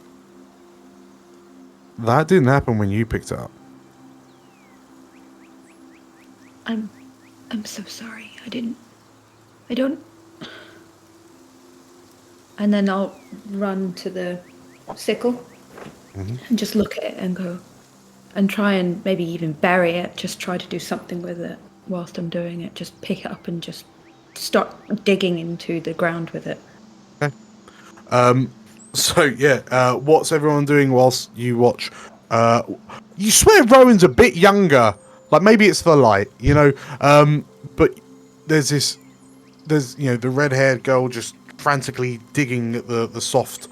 that didn't happen when you picked it up. I'm so sorry. I don't. And then I'll run to the sickle and just look at it and go, and try and maybe even bury it. Just try to do something with it whilst I'm doing it. Just pick it up and just start digging into the ground with it. Okay. So yeah, what's everyone doing whilst you watch? You swear Rowan's a bit younger. Like maybe it's the light, but there's the red-haired girl just frantically digging at the soft,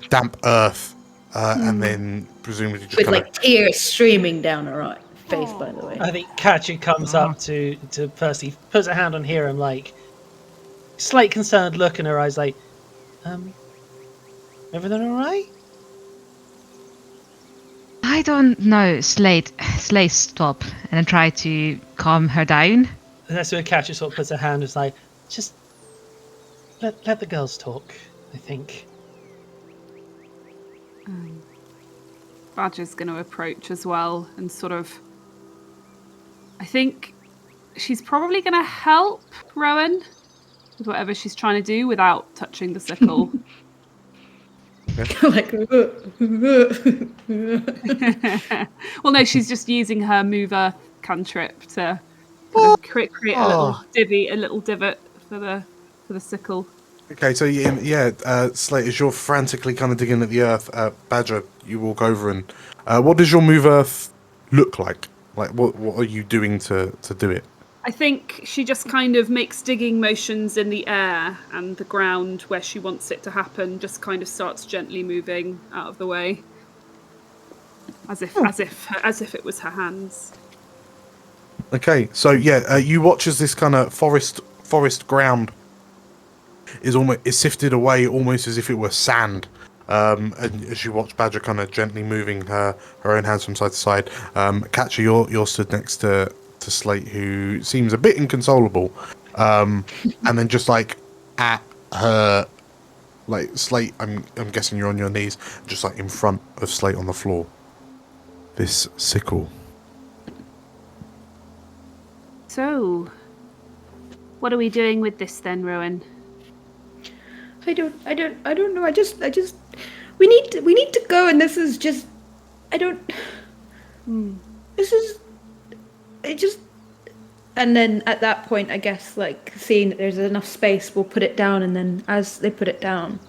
damp earth, and then presumably just with tears streaming down her face. By the way, I think Catchy comes up to Percy, puts a hand on Hiram, slight concerned look in her eyes, everything all right? I don't know. Slate, stop, and then try to calm her down. And that's where Catchy sort of puts her hand, it's just let the girls talk, I think. Badger's going to approach as well and sort of. I think she's probably going to help Rowan with whatever she's trying to do without touching the sickle. Well, no, she's just using her mover cantrip to kind of create a little divot for the sickle. Okay, so Slate, as you're frantically kind of digging at the earth, Badger, you walk over and what does your move earth look like? Like, what are you doing to do it? I think she just kind of makes digging motions in the air, and the ground where she wants it to happen just kind of starts gently moving out of the way, as if it was her hands. Okay, so you watch as this kind of forest ground is sifted away almost as if it were sand. And as you watch Badger kind of gently moving her own hands from side to side, Catcher, you're stood next to Slate, who seems a bit inconsolable, and then just at her, Slate, I'm guessing you're on your knees, just in front of Slate on the floor. This sickle. So, what are we doing with this then, Rowan? I don't know. I just we need to go, and this is just and then at that point, I guess seeing that there's enough space, we'll put it down, and then as they put it down,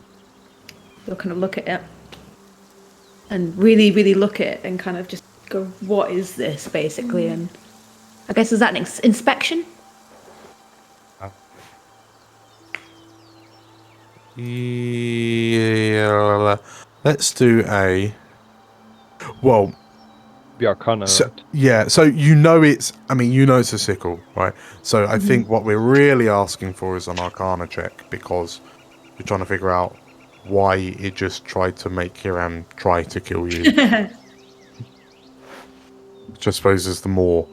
they'll kind of look at it and really, really look at it and kind of just go, "What is this?" basically, and I guess is that an inspection? Yeah, let's do a. Well, The Arcana. so it's a sickle, right? So I think what we're really asking for is an Arcana check, because we're trying to figure out why it just tried to make Hiram try to kill you. Which I suppose is the more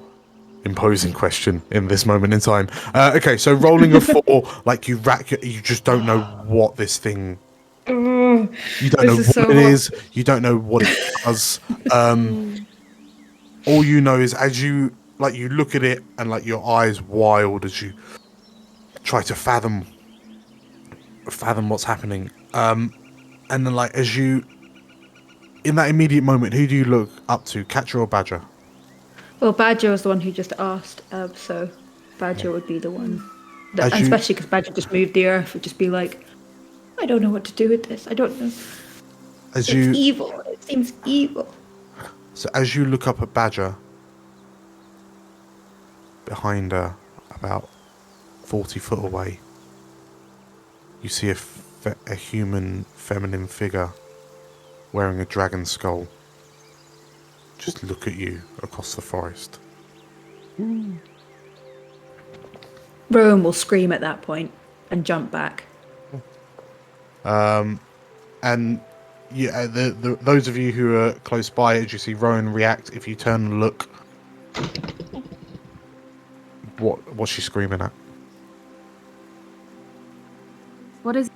imposing question in this moment in time. Okay, so rolling a 4, you just don't know what this thing. You don't know what it is. You don't know what it does. All you know is as you look at it and your eyes wild as you try to fathom what's happening. And then as you in that immediate moment, who do you look up to, Catcher or Badger? Well, Badger was the one who just asked, so Badger would be the one. That, As you- especially because Badger just moved the earth, would just be like, I don't know what to do with this. I don't know. As It's you evil. It seems evil. So as you look up at Badger, behind her, about 40 foot away, you see a human feminine figure wearing a dragon skull just look at you across the forest. Rowan will scream at that point and jump back. And yeah, those of you who are close by, as you see Rowan react, if you turn and look, what's she screaming at? What is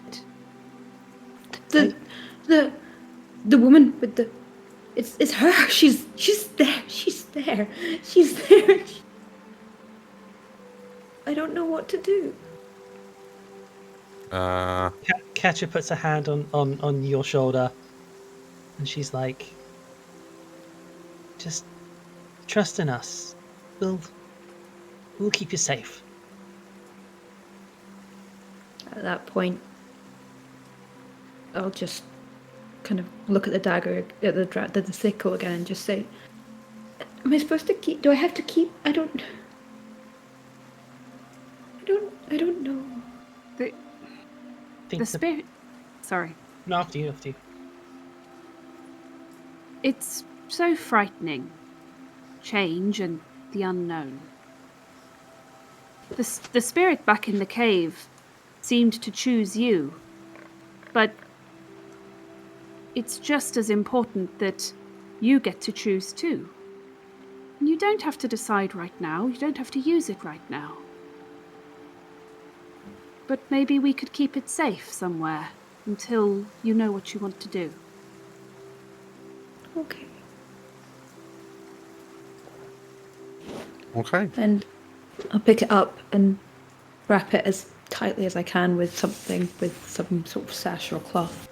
it? The woman with the it's her. She's there. She's there. She's there. I don't know what to do. Catcher puts a hand on your shoulder, and she's like, "Just trust in us. We'll keep you safe." At that point, I'll just kind of look at the dagger, at the sickle again, and just say, "Am I supposed to keep? Do I have to keep? I don't know." The spirit. Sorry. No, after you. It's so frightening. Change and the unknown. The spirit back in the cave seemed to choose you, but it's just as important that you get to choose too. And you don't have to decide right now. You don't have to use it right now. But maybe we could keep it safe somewhere until you know what you want to do. Okay. Okay. And I'll pick it up and wrap it as tightly as I can with some sort of sash or cloth.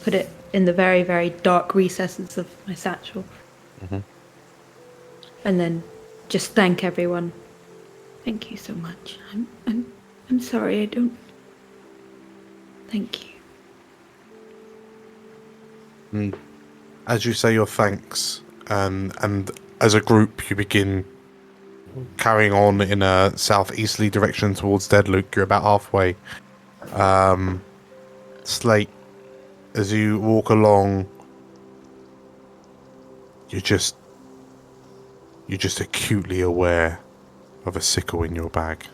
Put it in the very, very dark recesses of my satchel. Mm-hmm. And then just thank everyone. Thank you so much. I'm sorry, I don't... Thank you. As you say your thanks, and as a group you begin carrying on in a southeasterly direction towards Deadluke. You're about halfway. Slate, as you walk along, you're just acutely aware of a sickle in your bag.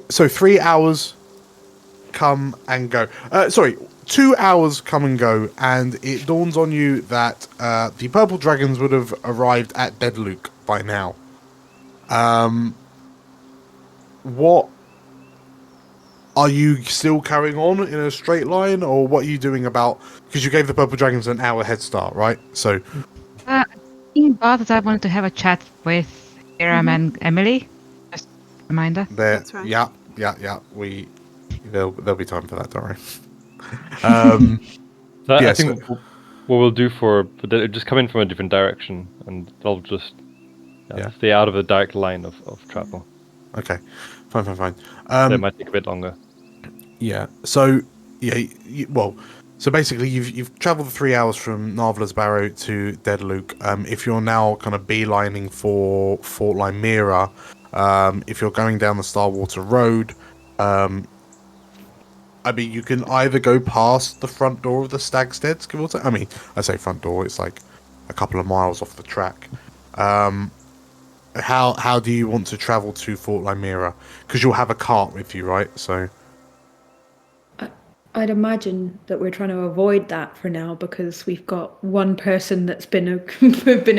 So 3 hours come and go. 2 hours come and go, and it dawns on you that the purple dragons would have arrived at Deadluke by now. What are you still carrying on in a straight line, or what are you doing about? Because you gave the purple dragons an hour head start, right? So, In part, I wanted to have a chat with Hiram and Emily. Just a reminder. That's right. Yeah. There'll be time for that, don't worry. I think what we'll do just come in from a different direction, and they'll just stay out of the direct line of travel. Okay, fine. It might take a bit longer. Yeah. So so basically, you've travelled the 3 hours from Narvla's Barrow to Deadluke. If you're now kind of beelining for Fort Lysera, if you're going down the Starwater Road, I mean, you can either go past the front door of the Stag's Stead, give or take. I mean, I say front door; it's like a couple of miles off the track. How do you want to travel to Fort Lysera? Because you'll have a cart with you, right? So, I'd imagine that we're trying to avoid that for now because we've got one person that's been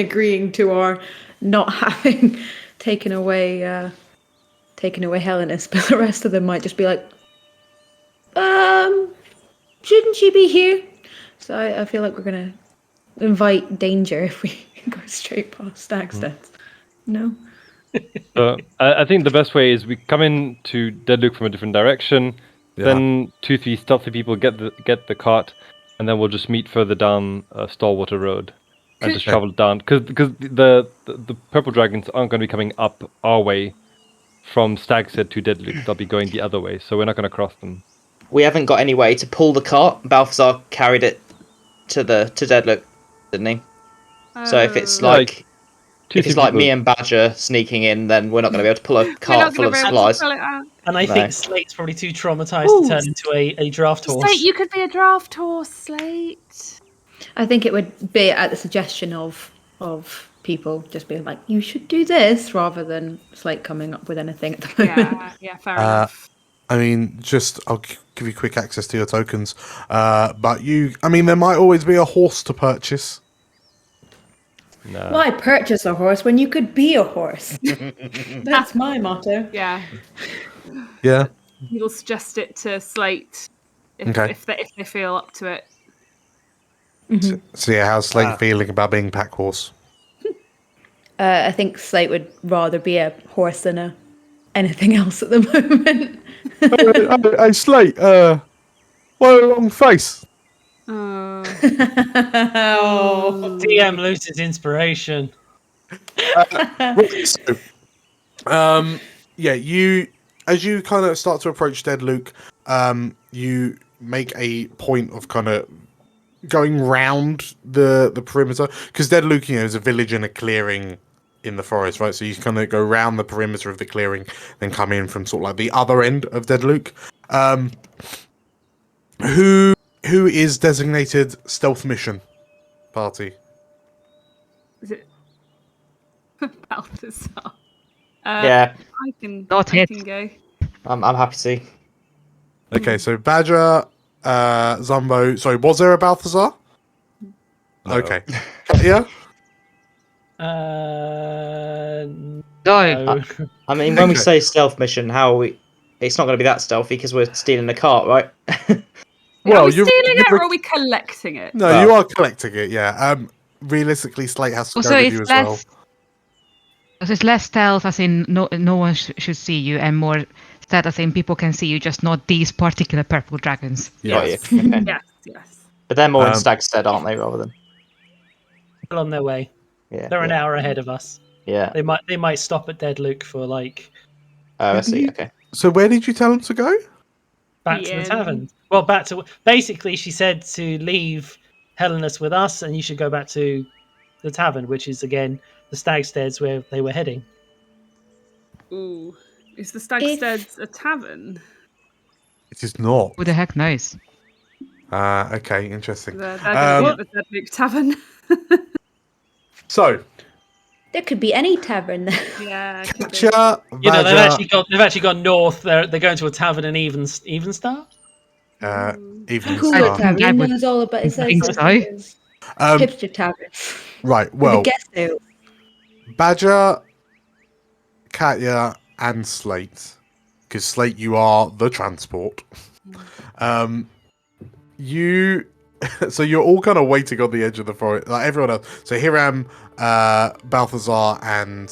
agreeing to our not having taken away Hellenis, but the rest of them might just be like, shouldn't she be here? So I feel like we're gonna invite danger if we go straight past Stagstead. No? So I think the best way is we come in to Deadlook from a different direction. Yeah. Then 2-3 stealthy people get the cart, and then we'll just meet further down Stallwater Road and just Okay. travel down. Because the purple dragons aren't going to be coming up our way from Stag's Head to Deadlook. They'll be going the other way, so we're not going to cross them. We haven't got any way to pull the cart. Balthazar carried it to Deadlook, didn't he? So if it's Oh. like Two, if it's three like people- me and Badger sneaking in, then we're not going to be able to pull a We're cart not full going of to be able to supplies. pull it out. And I No. think Slate's probably too traumatized Ooh. to turn into a draft horse. Slate, you could be a draft horse, Slate. I think it would be at the suggestion of people just being like, you should do this, rather than Slate coming up with anything at the moment. Yeah, fair enough. I mean, I'll give you quick access to your tokens. But there might always be a horse to purchase. Nah. Why purchase a horse when you could be a horse? That's my motto. Yeah, Yeah. you'll suggest it to Slate if, Okay. if they feel up to it. So yeah, how's Slate feeling about being pack horse? I think Slate would rather be a horse than anything else at the moment. Hey, Slate, what a long face. Oh. Oh. DM loses inspiration. As you kind of start to approach Deadlook, you make a point of kind of going round the perimeter, because Deadlook, is a village and a clearing in the forest, right? So you kind of go round the perimeter of the clearing, then come in from sort of like the other end of Deadlook. Who is designated stealth mission party? Is it Balthazar? Yeah, I can Not I it. can go. I'm happy to. Okay, so Badger, Zumbo. Sorry, was there a Balthazar? No. Okay. Yeah. No. No. I mean, when we Okay. say stealth mission, how are we? It's not going to be that stealthy because we're stealing the cart, right? Well, are we you're- stealing it you're- or are we collecting it? No, Well- you are collecting it. Yeah. Realistically, Slate has to Also, go with it's you as less. well. Also, it's less stealth, as in no one should see you, and more stealth, as in people can see you, just not these particular purple dragons. Got you. Yeah. Okay. Yes. But they're more in Um, Stag's Stead, aren't they? Rather than Still on their way. yeah. They're an yeah. hour ahead of us. Yeah. They might stop at Deadlook for like Oh, I see. Okay. So where did you tell them to go? back to Yeah. the tavern. Well, back to basically she said to leave Helenus with us, and you should go back to the tavern, which is again the Stagsteads where they were heading. Ooh. Is the Stagsteads a tavern? It is not. Who the heck knows? Okay, interesting. They're going Um, to be at the Deadlook Tavern. So, There could be any tavern there. Yeah. could be. Katya, You know, Badger, they've actually gone north. They're going to a tavern in Evenstar. Evening Cooler Star. tavern. I He would knows all about it. think so. Hipster tavern. Right, With a well, guest house. Badger, Katya, and Slate, because Slate, you are the transport. You, so you're all kind of waiting on the edge of the forest, like everyone else. So Hiram, Balthazar, and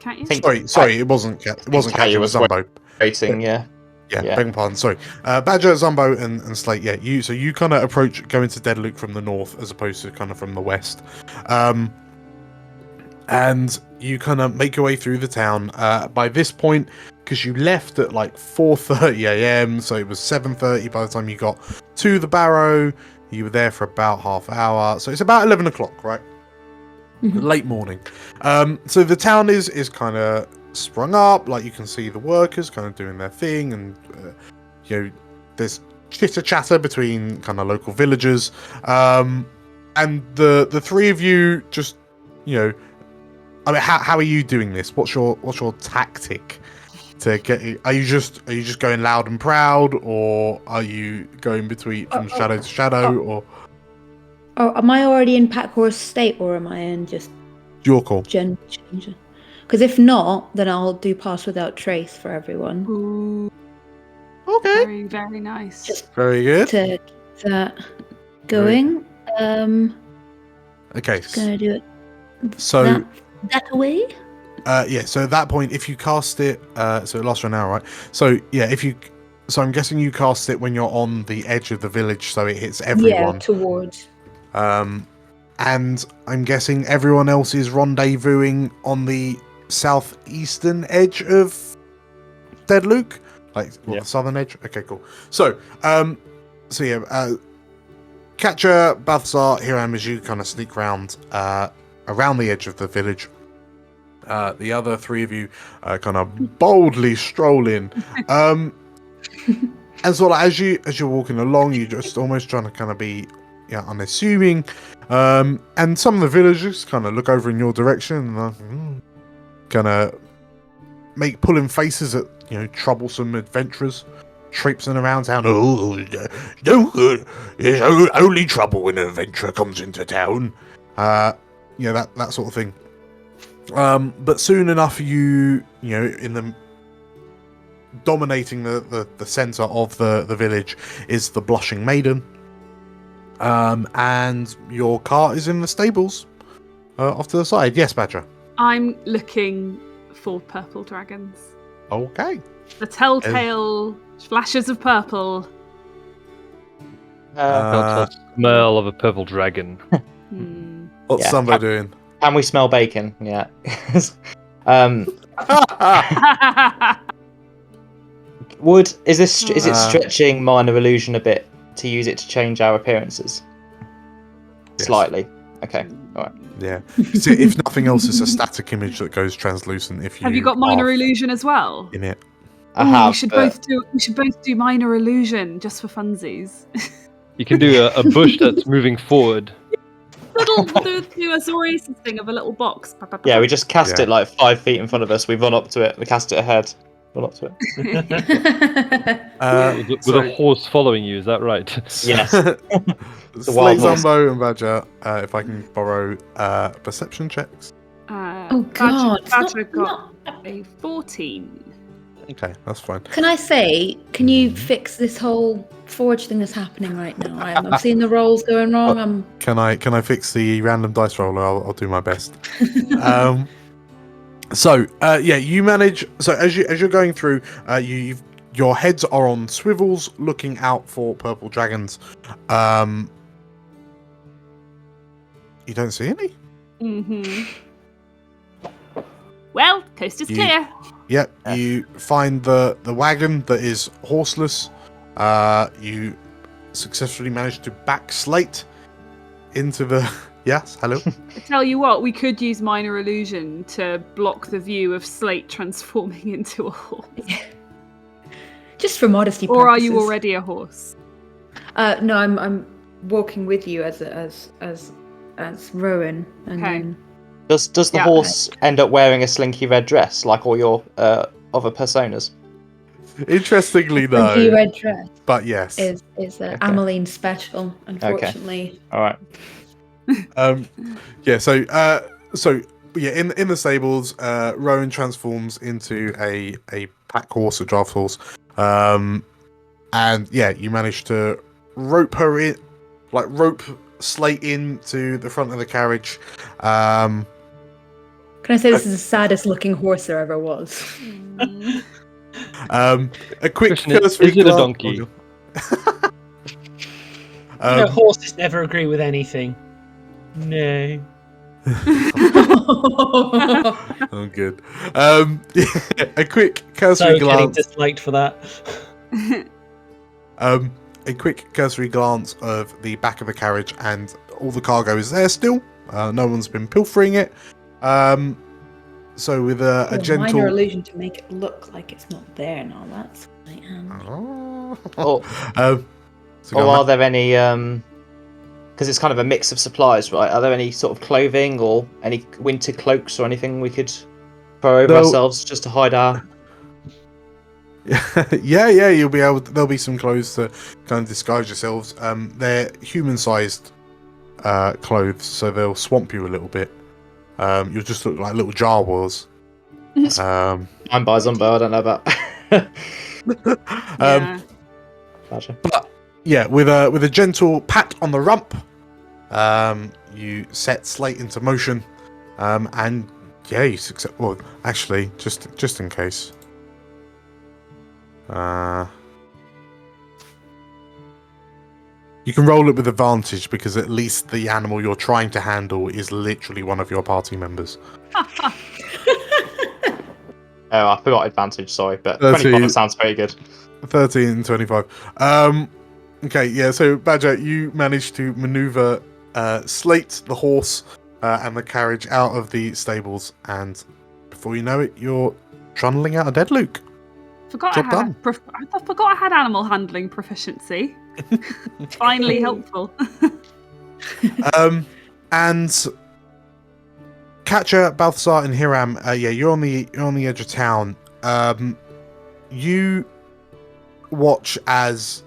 Can't you? Think- sorry, it wasn't Katya, it was Zumbo. Waiting. Yeah. Yeah, Yeah. beg your pardon. Sorry, Badger, Zumbo, and Slate. Yeah, you kind of approach going to Deadlook from the north as opposed to kind of from the west, and you kind of make your way through the town. By this point, because you left at like 4:30 a.m., so it was 7:30 by the time you got to the Barrow. You were there for about half hour, so it's about 11 o'clock, right? Late morning. So the town is kind of sprung up, like you can see the workers kind of doing their thing, and there's chitter chatter between kind of local villagers, and the three of you just I mean, how are you doing this? What's your tactic to get it? Are you just going loud and proud, or are you going between from shadow to shadow, or Oh, am I already in pack horse state, or am I in just your call? gen changer? Because if not, then I'll do pass without trace for everyone Ooh, Okay, very, very nice. Just- very good. to keep that going. Okay, Gonna do it. so that. that away? Yeah. So at that point, if you cast it, so it lasts for an hour, right? So yeah, so I'm guessing you cast it when you're on the edge of the village, so it hits everyone. Yeah, towards. And I'm guessing everyone else is rendezvousing on the southeastern edge of Dead Luke, like the southern edge. Okay, cool. So, Catcher, Balthazar, Hiram, as you kind of sneak round around the edge of the village. The other three of you kind of boldly stroll in. And so, like, as you're walking along, you're just almost trying to kind of be unassuming. And some of the villagers kind of look over in your direction and kind of make pulling faces at troublesome adventurers traipsing around town. Oh, no good. It's only trouble when an adventurer comes into town. That sort of thing. But soon enough, in the dominating the center of the village is the Blushing Maiden. And your cart is in the stables off to the side. Yes, Badger. I'm looking for purple dragons. Okay. The telltale flashes of purple. The smell of a purple dragon. What's Sumbo doing? Can we smell bacon? Yeah. Is it stretching minor illusion a bit to use it to change our appearances? Yes. Slightly. Okay. All right. Yeah. So if nothing else, it's a static image that goes translucent. Have you got minor illusion as well? In it. We should both do minor illusion just for funsies. You can do a bush that's moving forward. We'll do a Zorius thing of a little box. Yeah, we just cast it like 5 feet in front of us. We run up to it. We cast it ahead. Run up to it. With a horse following you, is that right? Yes. Slate, Zumbo, and Badger, if I can borrow perception checks. Oh God! Badger got a 14. Okay, that's fine. Can I say, can you fix this whole forge thing that's happening right now? I'm seeing the rolls going wrong. Can I fix the random dice roller? I'll do my best. You manage. So as you're going through, your heads are on swivels, looking out for purple dragons. You don't see any. Mm-hmm. Well, coast is clear. Yep. You find the wagon that is horseless. You successfully managed to back Slate into the. Yes, hello. I tell you what, we could use minor illusion to block the view of Slate transforming into a horse. Just for modesty purposes. Or are you already a horse? No, I'm walking with you as Rowan. And then... Does the horse end up wearing a slinky red dress like all your other personas? Interestingly, no. Slinky red dress. But yes, is Ameline special? Unfortunately. Okay. All right. In the stables, Rowan transforms into a pack horse, a draft horse, and you manage to rope her in, like rope Slate into the front of the carriage. Can I say this is the saddest looking horse there ever was? A quick is it a donkey? Horses never agree with anything. No. Oh, good. A quick cursory glance. Getting disliked for that. A quick cursory glance of the back of the carriage, and all the cargo is there still. No one's been pilfering it. So with a gentle minor illusion to make it look like it's not there now. That's are there any? Because it's kind of a mix of supplies, right? Are there any sort of clothing or any winter cloaks or anything we could throw over ourselves just to hide our? You'll be able. There'll be some clothes to kind of disguise yourselves. They're human-sized clothes, so they'll swamp you a little bit. You'll just look like little Jawas. I'm by Zumbo. I don't know about. With a gentle pat on the rump, you set Slate into motion, and Yeah, you succeed. Well, actually, just in case. You can roll it with advantage because at least the animal you're trying to handle is literally one of your party members. Oh, I forgot advantage, sorry, but 13. 25 sounds very good. 13 and 25. Okay, yeah, so Badger, you managed to maneuver Slate, the horse, and the carriage out of the stables, and before you know it, you're trundling out of Deadluke. Forgot Job I had done. I forgot I had animal handling proficiency. Finally helpful. And Catcher, Balthazar, and Hiram, you're on the edge of town. You watch as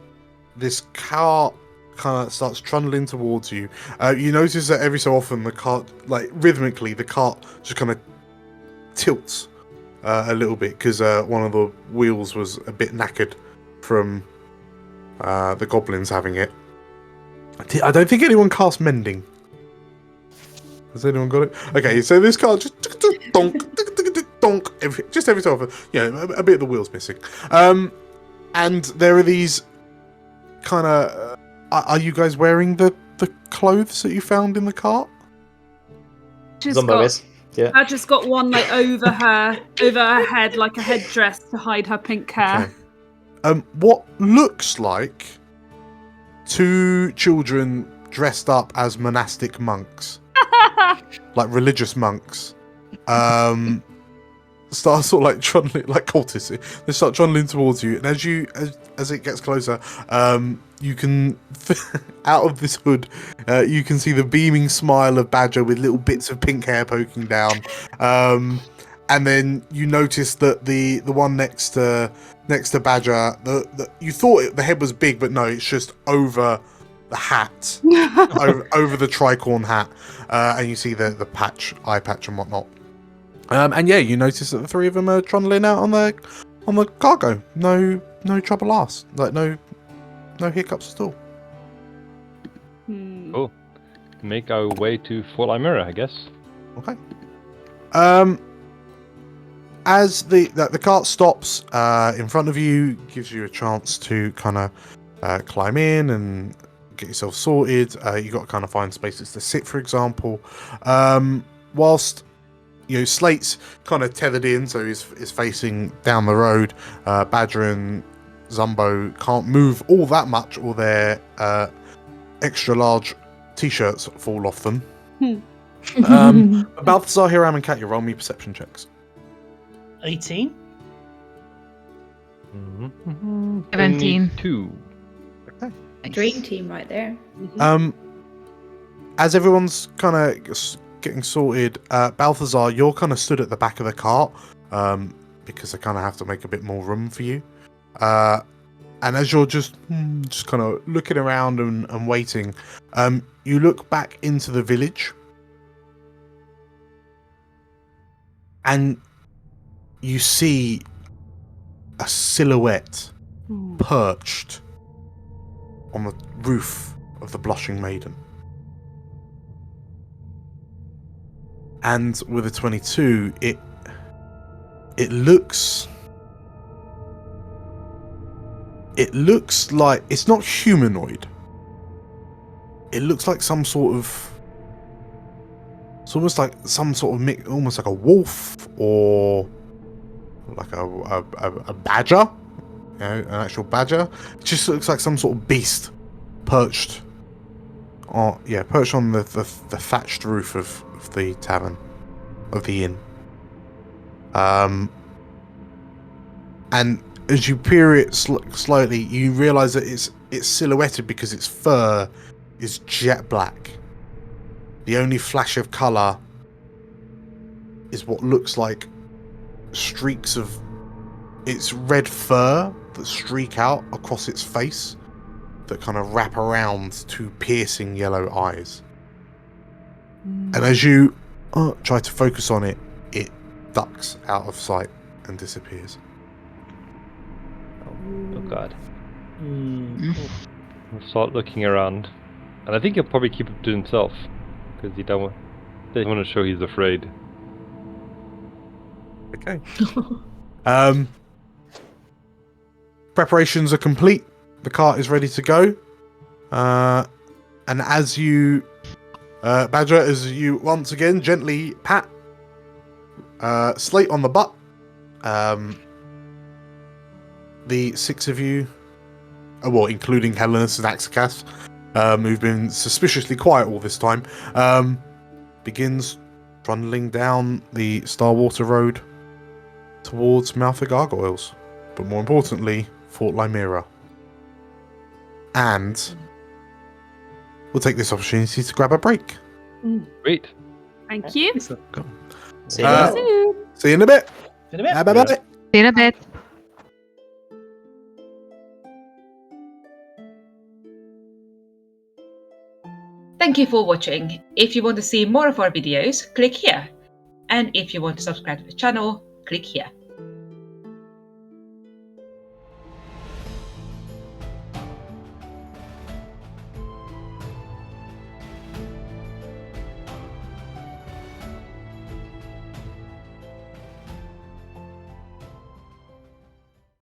this cart kind of starts trundling towards you. You notice that every so often the cart, like rhythmically, the cart just kind of tilts a little bit because one of the wheels was a bit knackered from the goblins having it. I don't think anyone cast mending. Has anyone got it? Okay, so this car just donk, donk, just every so often. Yeah, a bit of the wheels missing. And there are these kind of. Are you guys wearing the clothes that you found in the cart? Zumbo is. Yeah. I just got one like over her head, like a headdress to hide her pink hair. Okay. What looks like 2 children dressed up as monastic monks. Like religious monks, start sort of like trundling, like cultists. They start trundling towards you, and as it gets closer, you can out of this hood, you can see the beaming smile of Badger with little bits of pink hair poking down, and then you notice that the one next to Badger, you thought the head was big, but no, it's just over the hat, over the tricorn hat, and you see the eye patch and whatnot. And yeah, you notice that the 3 of them are trundling out on the cargo. No trouble asked. Like no hiccups at all. Cool. Make our way to Fort Lysera, I guess. Okay. As the cart stops in front of you, gives you a chance to kind of climb in and get yourself sorted. You got to kind of find spaces to sit, for example. Whilst Slate's kind of tethered in, so he's facing down the road. Badger and Zumbo can't move all that much, or their extra large t-shirts fall off them. Balthazar, Hiram, and Kat, you roll me perception checks. 18. 17. 2. Okay. Dream team right there. As everyone's kind of getting sorted, Balthazar, you're kind of stood at the back of the cart because they kind of have to make a bit more room for you. And as you're just kind of looking around and waiting, you look back into the village, and you see a silhouette perched on the roof of the Blushing Maiden. And with a 22, it looks like it's not humanoid. It looks like some sort of. It's almost like some sort of almost like a wolf or like a badger, an actual badger. It just looks like some sort of beast perched on the thatched roof of the tavern, of the inn. And as you peer it slightly, you realise that it's silhouetted because its fur is jet black. The only flash of colour is what looks like streaks of its red fur that streak out across its face that kind of wrap around 2 piercing yellow eyes. And as you try to focus on it, it ducks out of sight and disappears. Oh god. He'll start looking around. And I think he'll probably keep it to himself. Because he doesn't want to show he's afraid. Okay. Preparations are complete. The cart is ready to go. And as you, Badger, as you once again gently pat Slate on the butt, the six of you, well, including Helenus and Axicas, who've been suspiciously quiet all this time, begins trundling down the Starwater Road towards Mouth of Gargoyles, but more importantly, Fort Lysera. And we'll take this opportunity to grab a break. Great. Thank you. Excellent. See you later. See you in a bit. In a bit. Bye-bye. See you in a bit. Thank you for watching. If you want to see more of our videos, click here. And if you want to subscribe to the channel, click here.